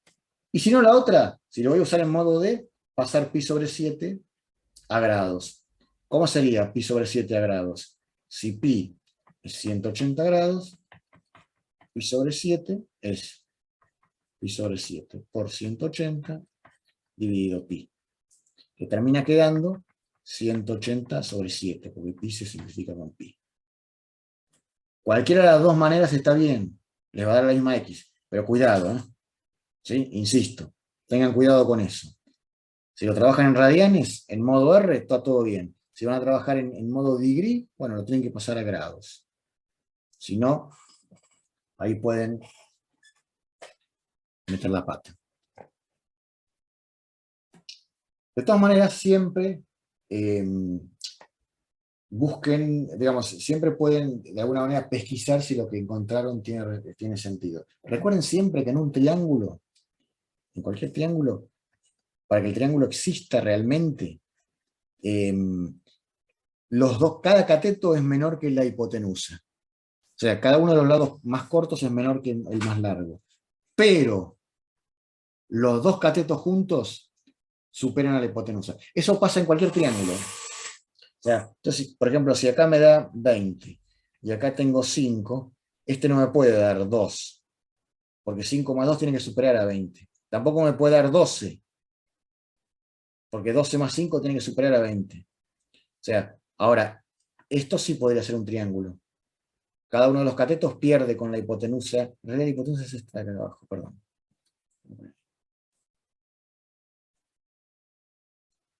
Y si no, la otra, si lo voy a usar en modo D, pasar pi sobre 7 a grados. ¿Cómo sería pi sobre 7 a grados? Si pi es 180 grados, pi sobre 7 es pi sobre 7 por 180 dividido pi, que termina quedando 180 sobre 7, porque pi se simplifica con pi. Cualquiera de las dos maneras está bien, les va a dar la misma x, pero cuidado, ¿sí? Insisto, tengan cuidado con eso. Si lo trabajan en radianes, en modo R, está todo bien. Si van a trabajar en modo degree, bueno, lo tienen que pasar a grados. Si no, ahí pueden meter la pata. De todas maneras, siempre busquen, digamos, siempre pueden de alguna manera pesquisar si lo que encontraron tiene sentido. Recuerden siempre que en un triángulo, en cualquier triángulo, para que el triángulo exista realmente, cada cateto es menor que la hipotenusa. O sea, cada uno de los lados más cortos es menor que el más largo. Pero los dos catetos juntos superan a la hipotenusa. Eso pasa en cualquier triángulo. O sea, entonces, por ejemplo, si acá me da 20 y acá tengo 5, este no me puede dar 2, porque 5 más 2 tiene que superar a 20. Tampoco me puede dar 12, porque 12 más 5 tiene que superar a 20. O sea, ahora, esto sí podría ser un triángulo. Cada uno de los catetos pierde con la hipotenusa. En realidad la hipotenusa es esta de acá abajo, perdón.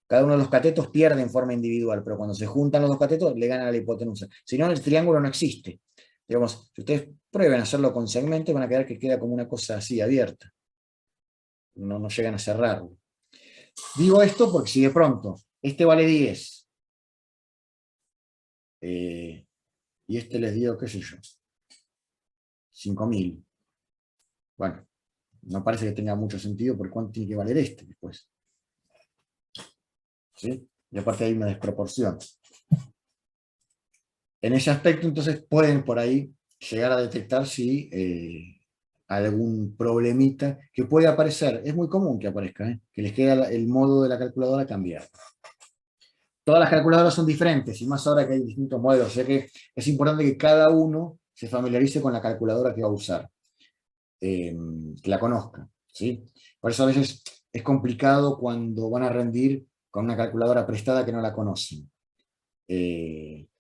Cada uno de los catetos pierde en forma individual, pero cuando se juntan los dos catetos le ganan a la hipotenusa. Si no, el triángulo no existe. Digamos, si ustedes prueben a hacerlo con segmentos, van a quedar que queda como una cosa así, abierta. No llegan a cerrarlo. Digo esto porque si de pronto este vale 10, y este les dio, qué sé yo, 5.000. Bueno, no parece que tenga mucho sentido porque cuánto tiene que valer este después. ¿Sí? Y aparte hay una desproporción. En ese aspecto, entonces, pueden por ahí llegar a detectar si algún problemita que puede aparecer. Es muy común que aparezca, que les queda el modo de la calculadora cambiado. Todas las calculadoras son diferentes, y más ahora que hay distintos modelos, o sea que es importante que cada uno se familiarice con la calculadora que va a usar, que la conozca, ¿sí? Por eso a veces es complicado cuando van a rendir con una calculadora prestada que no la conocen.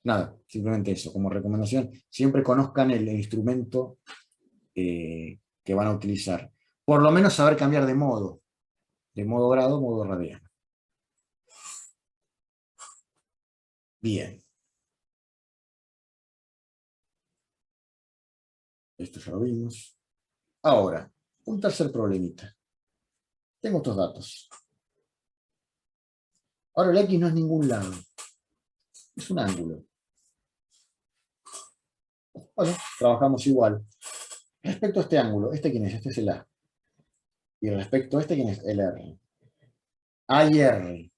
Nada, simplemente eso, como recomendación, siempre conozcan el instrumento que van a utilizar. Por lo menos saber cambiar de modo grado, modo radiano. Bien. Esto ya lo vimos. Ahora, un tercer problemita. Tengo estos datos. Ahora el X no es ningún lado. Es un ángulo. Bueno, trabajamos igual. Respecto a este ángulo, ¿este quién es? Este es el A. Y respecto a este, ¿quién es? El R. A y R.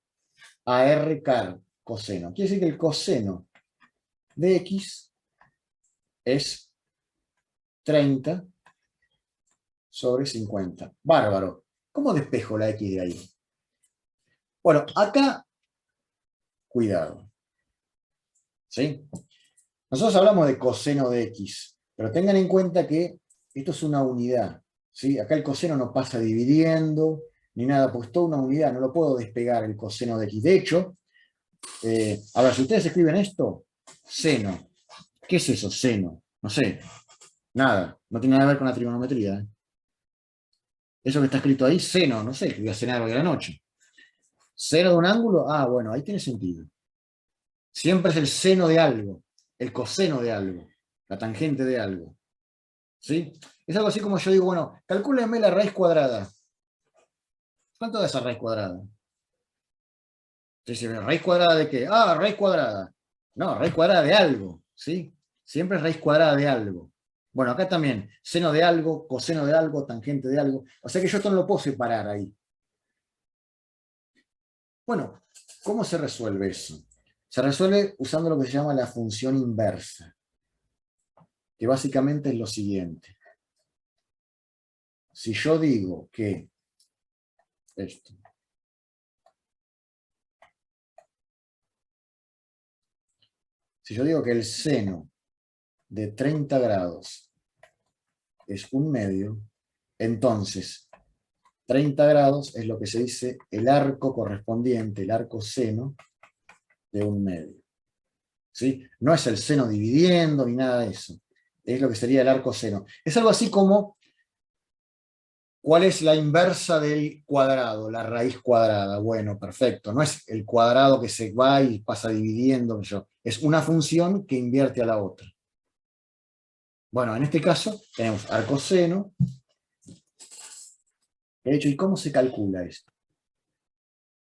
AR car coseno. Quiere decir que el coseno de X es 30 sobre 50. Bárbaro. ¿Cómo despejo la X de ahí? Bueno, acá, cuidado. ¿Sí? Nosotros hablamos de coseno de X, pero tengan en cuenta que esto es una unidad. ¿Sí? Acá el coseno no pasa dividiendo, ni nada, porque es toda una unidad, no lo puedo despegar el coseno de X. De hecho, a ver, si ustedes escriben esto, seno, ¿qué es eso, seno? No sé, nada, no tiene nada que ver con la trigonometría. Eso que está escrito ahí, seno, no sé, que voy a cenar hoy a la noche. ¿Seno de un ángulo? Ah, bueno, ahí tiene sentido. Siempre es el seno de algo, el coseno de algo, la tangente de algo. ¿Sí? Es algo así como yo digo, bueno, calcúlenme la raíz cuadrada. ¿Cuánto da esa raíz cuadrada? Entonces, ¿raíz cuadrada de qué? Ah, raíz cuadrada. No, raíz cuadrada de algo, ¿sí? Siempre es raíz cuadrada de algo. Bueno, acá también, seno de algo, coseno de algo, tangente de algo. O sea que yo esto no lo puedo separar ahí. Bueno, ¿cómo se resuelve eso? Se resuelve usando lo que se llama la función inversa, que básicamente es lo siguiente. Si yo digo que esto, si yo digo que el seno de 30 grados es un medio, entonces 30 grados es lo que se dice el arco correspondiente, el arco seno de un medio. ¿Sí? No es el seno dividiendo ni nada de eso. Es lo que sería el arco seno. Es algo así como, ¿cuál es la inversa del cuadrado? La raíz cuadrada. Bueno, perfecto. No es el cuadrado que se va y pasa dividiendo. Es una función que invierte a la otra. Bueno, en este caso tenemos arco seno. De hecho, ¿y cómo se calcula esto?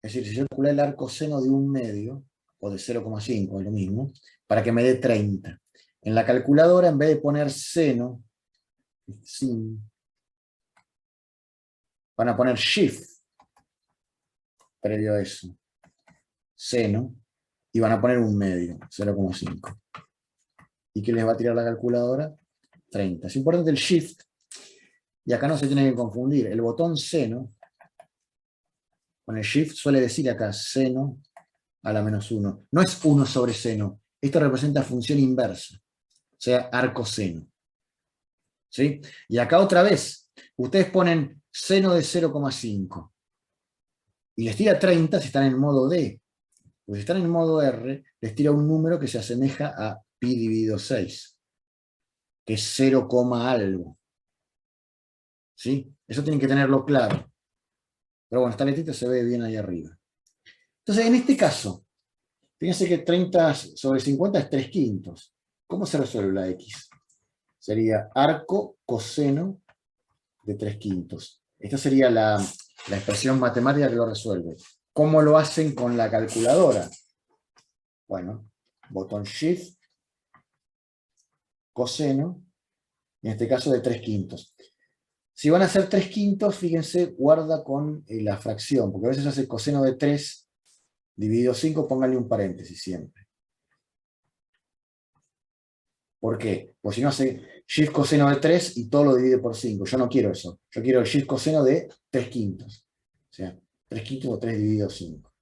Es decir, si yo calculo el arco seno de un medio, o de 0,5, es lo mismo, para que me dé 30. En la calculadora, en vez de poner seno, van a poner shift, previo a eso, seno, y van a poner un medio, 0,5. ¿Y qué les va a tirar la calculadora? 30. Es importante el shift, y acá no se tiene que confundir. El botón seno, con el shift suele decir acá seno a la menos 1. No es 1 sobre seno. Esto representa función inversa, o sea, arco seno. ¿Sí? Y acá otra vez, ustedes ponen seno de 0,5 y les tira 30 si están en modo D. Pues si están en modo R, les tira un número que se asemeja a pi dividido 6, que es 0, algo. ¿Sí? Eso tienen que tenerlo claro. Pero bueno, esta letrita se ve bien ahí arriba. Entonces, en este caso, fíjense que 30 sobre 50 es 3/5. ¿Cómo se resuelve la X? Sería arco coseno de 3/5. Esta sería la expresión matemática que lo resuelve. ¿Cómo lo hacen con la calculadora? Bueno, botón Shift, coseno, en este caso de 3/5. Si van a hacer 3/5, fíjense, guarda con la fracción, porque a veces hace coseno de 3 dividido 5, pónganle un paréntesis siempre. ¿Por qué? Pues si no hace shift coseno de 3 y todo lo divide por 5. Yo no quiero eso. Yo quiero el shift coseno de 3 quintos. O sea, 3 quintos o 3 dividido 5.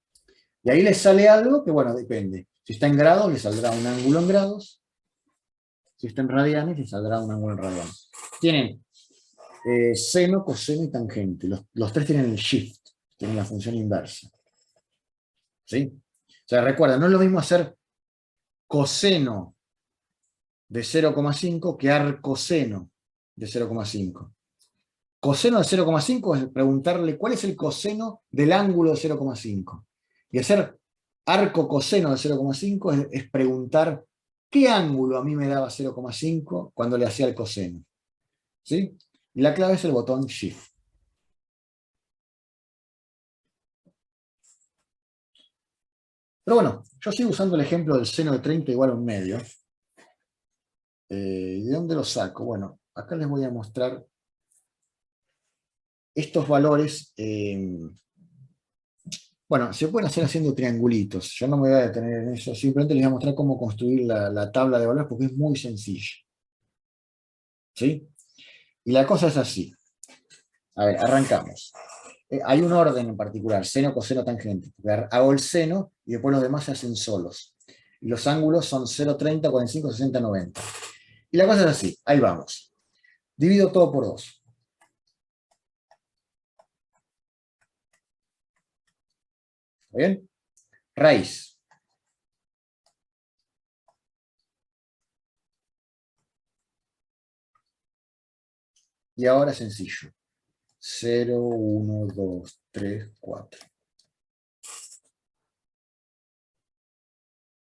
Y ahí le sale algo que, bueno, depende. Si está en grados, le saldrá un ángulo en grados. Si está en radianes, le saldrá un ángulo en radianes. Tienen seno, coseno y tangente. Los tres tienen el shift, tienen la función inversa. ¿Sí? O sea, recuerda, no es lo mismo hacer coseno de 0,5 que arcoseno de 0,5. Coseno de 0,5 es preguntarle cuál es el coseno del ángulo de 0,5. Y hacer arco coseno de 0,5 es preguntar qué ángulo a mí me daba 0,5 cuando le hacía el coseno. ¿Sí? Y la clave es el botón Shift. Pero bueno, yo sigo usando el ejemplo del seno de 30 igual a un medio. ¿Y de dónde lo saco? Bueno, acá les voy a mostrar estos valores. Bueno, se pueden hacer haciendo triangulitos. Yo no me voy a detener en eso. Simplemente les voy a mostrar cómo construir la tabla de valores porque es muy sencilla. ¿Sí? Y la cosa es así. A ver, arrancamos. Hay un orden en particular, seno, coseno, tangente. Hago el seno y después los demás se hacen solos. Y los ángulos son 0, 30, 45, 60, 90. Y la cosa es así, ahí vamos. Divido todo por 2. ¿Está bien? Raíz. Y ahora es sencillo. 0, 1, 2, 3, 4.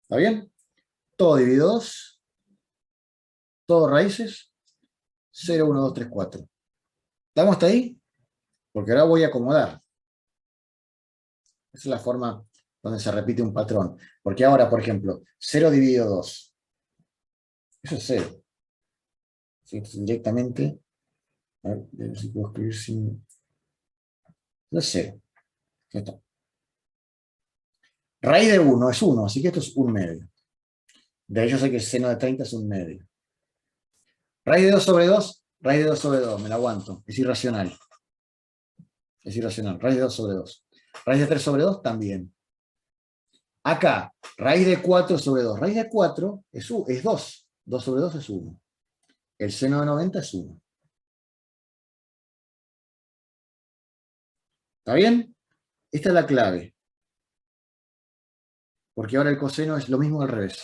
¿Está bien? Todo dividido 2. Todo raíces. 0, 1, 2, 3, 4. ¿Estamos hasta ahí? Porque ahora voy a acomodar. Esa es la forma donde se repite un patrón. Porque ahora, por ejemplo, 0 dividido 2. Eso es 0. ¿Sí? Directamente, a ver si puedo escribir sin... Eso es 0. Ya está. Raíz de 1 es 1, así que esto es un medio. De ahí yo sé que el seno de 30 es un medio. Raíz de 2 sobre 2, raíz de 2 sobre 2, me la aguanto. Es irracional. Es irracional. Raíz de 2 sobre 2. Raíz de 3 sobre 2 también. Acá, raíz de 4 sobre 2. Raíz de 4 es 2. 2 sobre 2 es 1. El seno de 90 es 1. ¿Está bien? Esta es la clave. Porque ahora el coseno es lo mismo al revés.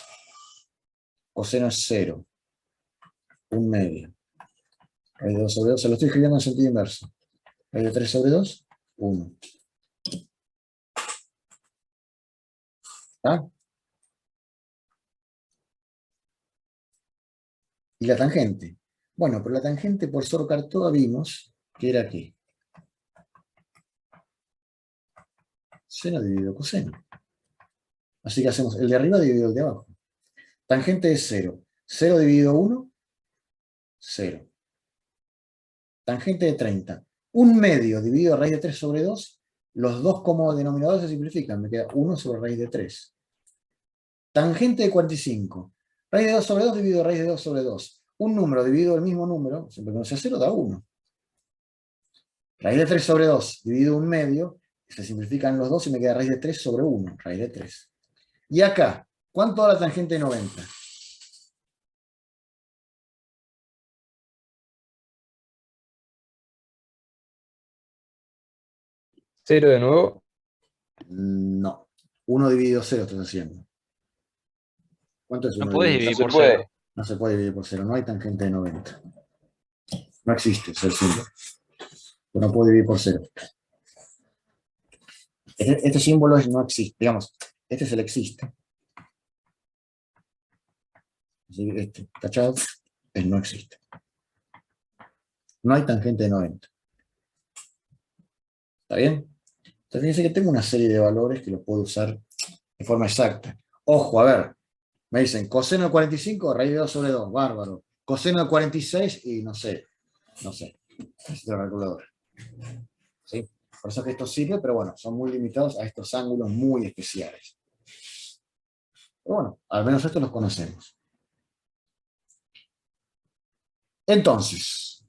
Coseno es 0. Un medio. Raíz de 2 sobre 2, se lo estoy escribiendo en sentido inverso. Raíz de 3 sobre 2, 1. ¿Está? ¿Y la tangente? Bueno, pero la tangente por Sor-Cartoa vimos que era ¿qué? Seno dividido coseno. Así que hacemos el de arriba dividido el de abajo. Tangente es 0. 0 dividido 1, 0. Tangente de 30. Un medio dividido raíz de 3 sobre 2. Los dos como denominadores se simplifican. Me queda 1 sobre raíz de 3. Tangente de 45. Raíz de 2 sobre 2 dividido raíz de 2 sobre 2. Un número dividido el mismo número, siempre que no sea 0, da 1. Raíz de 3 sobre 2 dividido un medio, se simplifican los dos y me queda raíz de 3 sobre 1, raíz de 3. Y acá, ¿cuánto da la tangente de 90? Cero de nuevo. No. 1 dividido 0 estás haciendo. ¿Cuánto es No 1 podés dividido dividir 0? por cero. No se puede dividir por 0, no hay tangente de 90. No existe, es el símbolo. No puedo dividir por 0. Este símbolo no existe, digamos, este es el existe. Este, ¿cachado? No existe. No hay tangente de 90. ¿Está bien? Entonces fíjense que tengo una serie de valores que los puedo usar de forma exacta. Ojo, a ver, me dicen coseno de 45, raíz de 2 sobre 2, bárbaro. Coseno de 46 y no sé, necesito la calculadora. ¿Sí? Por eso es que esto sirve, pero bueno, son muy limitados a estos ángulos muy especiales. Pero bueno, al menos estos los conocemos. Entonces,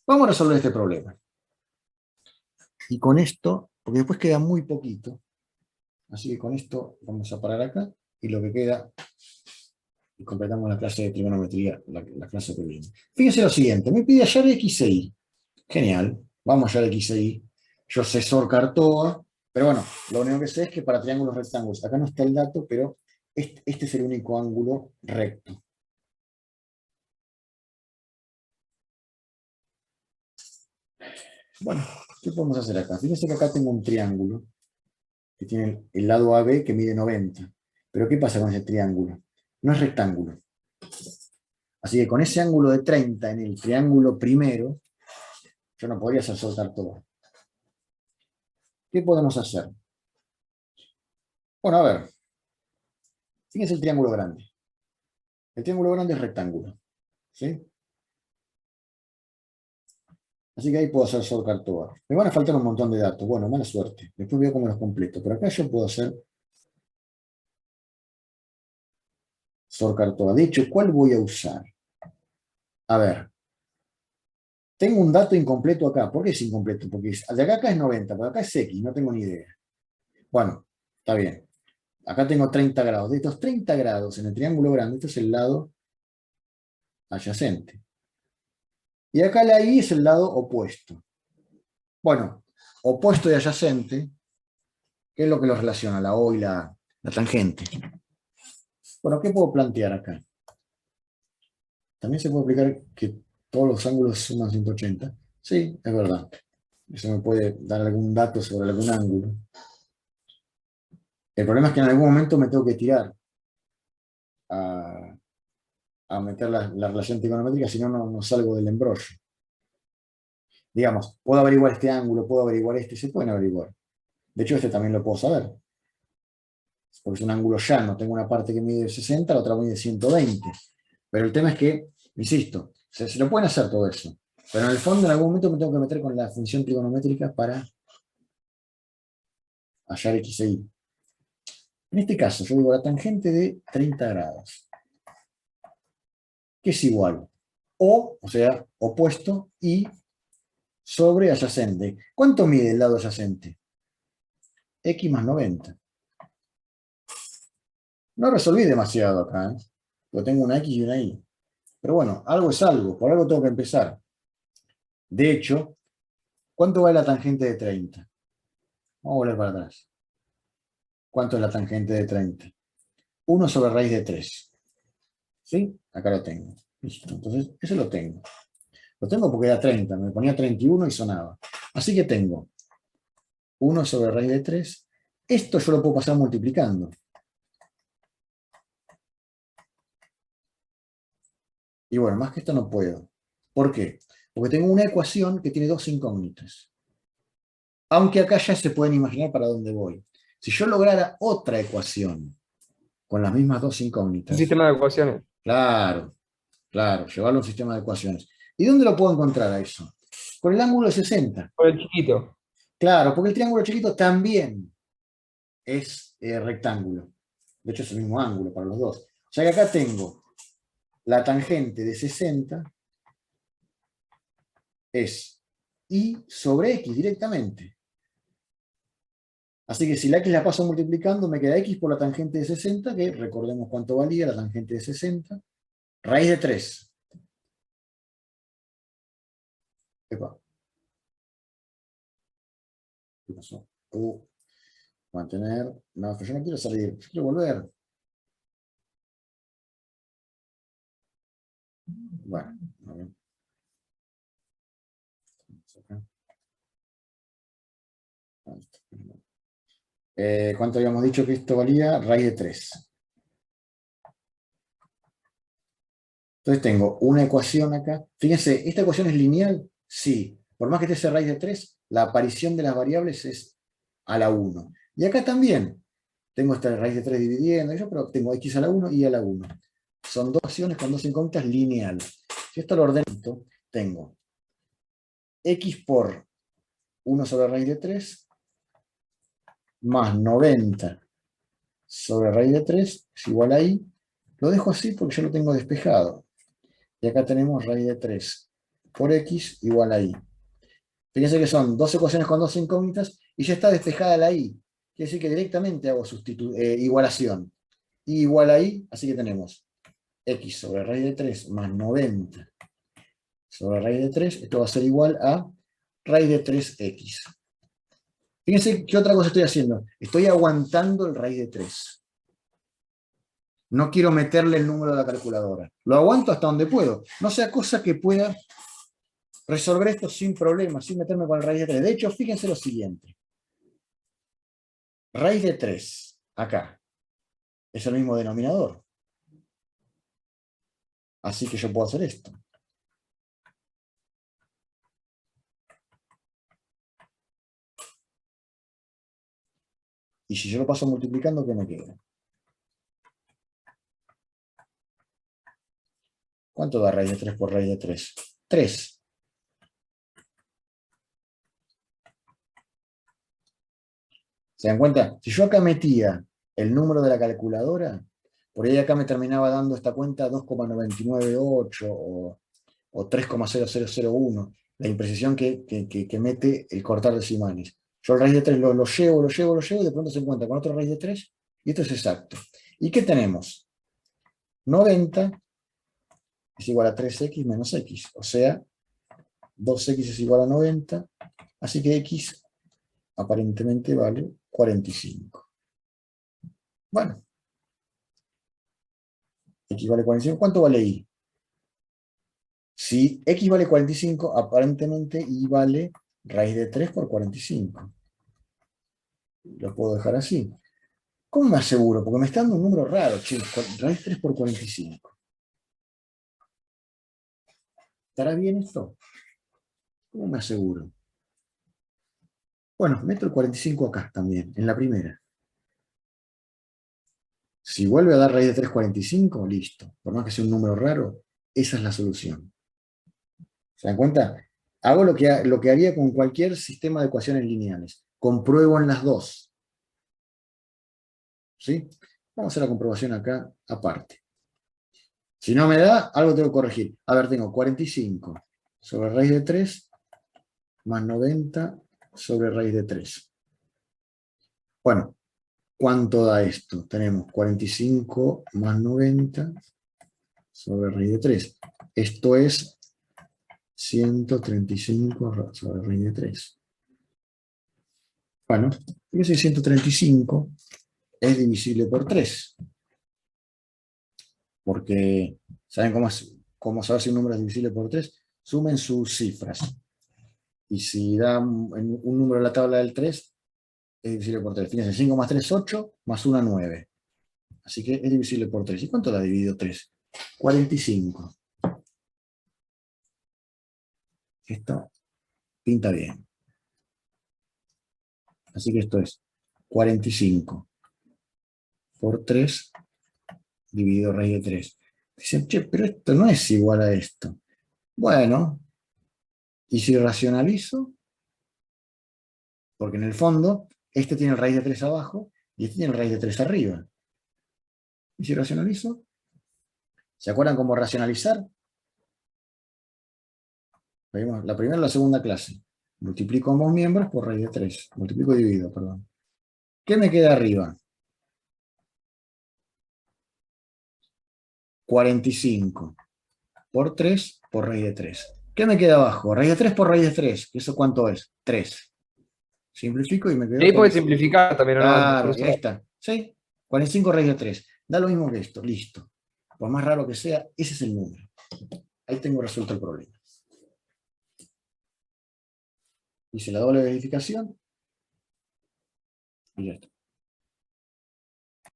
vamos a resolver este problema. Y con esto, porque después queda muy poquito, así que con esto vamos a parar acá, y lo que queda, y completamos la clase de trigonometría, la clase que viene. Fíjense lo siguiente, me pide hallar x e y. Genial, vamos a hallar x e y. Yo sé Sorcar todo, pero bueno, lo único que sé es que para triángulos rectángulos, acá no está el dato, pero este es el único ángulo recto. Bueno, ¿qué podemos hacer acá? Fíjense que acá tengo un triángulo que tiene el lado AB que mide 90. Pero ¿qué pasa con ese triángulo? No es rectángulo. Así que con ese ángulo de 30 en el triángulo primero, yo no podría hacer soltar todo. ¿Qué podemos hacer? Bueno, a ver. Fíjense el triángulo grande. El triángulo grande es rectángulo. ¿Sí? Así que ahí puedo hacer soltar todo. Me van a faltar un montón de datos. Bueno, mala suerte. Después veo cómo los completo. Pero acá yo puedo hacer soltar todo. De hecho, ¿cuál voy a usar? A ver. Tengo un dato incompleto acá. ¿Por qué es incompleto? Porque de acá es 90, pero acá es X, no tengo ni idea. Bueno, está bien. Acá tengo 30 grados. De estos 30 grados en el triángulo grande, este es el lado adyacente. Y acá la Y es el lado opuesto. Bueno, opuesto y adyacente, ¿qué es lo que los relaciona? La O y la tangente. Bueno, ¿qué puedo plantear acá? También se puede aplicar que todos los ángulos suman 180. Sí, es verdad. Eso me puede dar algún dato sobre algún ángulo. El problema es que en algún momento me tengo que tirar a meter la relación trigonométrica, si no, no salgo del embrollo. Digamos, puedo averiguar este ángulo, puedo averiguar este, se pueden averiguar. De hecho, este también lo puedo saber. Porque es un ángulo llano, tengo una parte que mide 60, la otra mide 120. Pero el tema es que, insisto, se lo pueden hacer todo eso. Pero en el fondo, en algún momento me tengo que meter con la función trigonométrica para hallar x e y. En este caso, yo digo la tangente de 30 grados, que es igual. O sea, opuesto, y sobre adyacente. ¿Cuánto mide el lado adyacente? X más 90. No resolví demasiado acá, ¿eh? Porque tengo una X y una Y. Pero bueno, algo es algo, por algo tengo que empezar. De hecho, ¿cuánto vale la tangente de 30? Vamos a volver para atrás. ¿Cuánto es la tangente de 30? 1 sobre raíz de 3. ¿Sí? Acá lo tengo. Listo. Entonces, ese lo tengo. Lo tengo porque era 30. Me ponía 31 y sonaba. Así que tengo 1 sobre raíz de 3. Esto yo lo puedo pasar multiplicando. Y bueno, más que esto no puedo. ¿Por qué? Porque tengo una ecuación que tiene dos incógnitas. Aunque acá ya se pueden imaginar para dónde voy. Si yo lograra otra ecuación con las mismas dos incógnitas. Un sistema de ecuaciones. Claro, claro, llevarlo a un sistema de ecuaciones. ¿Y dónde lo puedo encontrar a eso? Con el ángulo de 60. Por el chiquito. Claro, porque el triángulo chiquito también es rectángulo. De hecho, es el mismo ángulo para los dos. O sea que acá tengo la tangente de 60 es y sobre x directamente. Así que si la x la paso multiplicando, me queda x por la tangente de 60, que recordemos cuánto valía la tangente de 60, raíz de 3. Epa. ¿Qué pasó? Mantener. No, yo no quiero salir, yo quiero volver. Bueno, a ver. ¿Cuánto habíamos dicho que esto valía? Raíz de 3. Entonces tengo una ecuación acá. Fíjense, ¿esta ecuación es lineal? Sí. Por más que esté raíz de 3, la aparición de las variables es a la 1. Y acá también tengo esta raíz de 3 dividiendo, pero tengo x a la 1 y a la 1. Son dos ecuaciones con dos incógnitas lineal. Si esto lo ordeno, tengo x por 1 sobre raíz de 3 más 90 sobre raíz de 3 es igual a y. Lo dejo así porque yo lo tengo despejado. Y acá tenemos raíz de 3 por x igual a y. Fíjense que son dos ecuaciones con dos incógnitas y ya está despejada la y. Quiere decir que directamente hago igualación. Y igual a y, así que tenemos x sobre raíz de 3 más 90 sobre raíz de 3. Esto va a ser igual a raíz de 3x. Fíjense qué otra cosa estoy haciendo. Estoy aguantando el raíz de 3. No quiero meterle el número de la calculadora. Lo aguanto hasta donde puedo. No sea cosa que pueda resolver esto sin problemas, sin meterme con el raíz de 3. De hecho, fíjense lo siguiente. Raíz de 3, acá, es el mismo denominador. Así que yo puedo hacer esto. Y si yo lo paso multiplicando, ¿qué me queda? ¿Cuánto da raíz de 3 por raíz de 3? 3. ¿Se dan cuenta? Si yo acá metía el número de la calculadora, por ahí acá me terminaba dando esta cuenta 2,998 o 3,0001, la imprecisión que mete el cortar decimales. Yo el raíz de 3 lo llevo, y de pronto se encuentra con otro raíz de 3, y esto es exacto. ¿Y qué tenemos? 90 es igual a 3x menos x, o sea, 2x es igual a 90, así que x aparentemente vale 45. Bueno, x vale 45, ¿cuánto vale y? Si x vale 45, aparentemente y vale raíz de 3 por 45. Lo puedo dejar así. ¿Cómo me aseguro? Porque me está dando un número raro, chicos. Raíz 3 por 45. ¿Estará bien esto? ¿Cómo me aseguro? Bueno, meto el 45 acá también, en la primera. Si vuelve a dar raíz de 3, 45, listo. Por más que sea un número raro, esa es la solución. ¿Se dan cuenta? Hago lo que haría con cualquier sistema de ecuaciones lineales. Compruebo en las dos. ¿Sí? Vamos a hacer la comprobación acá aparte. Si no me da, algo tengo que corregir. A ver, tengo 45 sobre raíz de 3 más 90 sobre raíz de 3. Bueno, ¿cuánto da esto? Tenemos 45 más 90 sobre raíz de 3. Esto es 135 sobre raíz de 3. Bueno, ese 135 es divisible por 3. Porque, ¿saben cómo saber si un número es divisible por 3? Sumen sus cifras. Y si da un número en la tabla del 3, es divisible por 3. Fíjense, 5 más 3, 8, más 1, 9. Así que es divisible por 3. ¿Y cuánto da dividido 3? 45. Esto pinta bien. Así que esto es 45 por 3 dividido raíz de 3. Dicen, che, pero esto no es igual a esto. Bueno, ¿y si racionalizo? Porque en el fondo, este tiene el raíz de 3 abajo y este tiene el raíz de 3 arriba. ¿Y si racionalizo? ¿Se acuerdan cómo racionalizar? La primera y la segunda clase. Multiplico ambos miembros por raíz de 3. Multiplico y divido, perdón. ¿Qué me queda arriba? 45 por 3 por raíz de 3. ¿Qué me queda abajo? Raíz de 3 por raíz de 3. ¿Eso cuánto es? 3. Simplifico y me quedo... Y ahí puedes simplificar también, ¿o no? Claro, ahí está. ¿Sí? 45 raíz de 3. Da lo mismo que esto. Listo. Por más raro que sea, ese es el número. Ahí tengo resuelto el problema. Hice la doble verificación y ya está.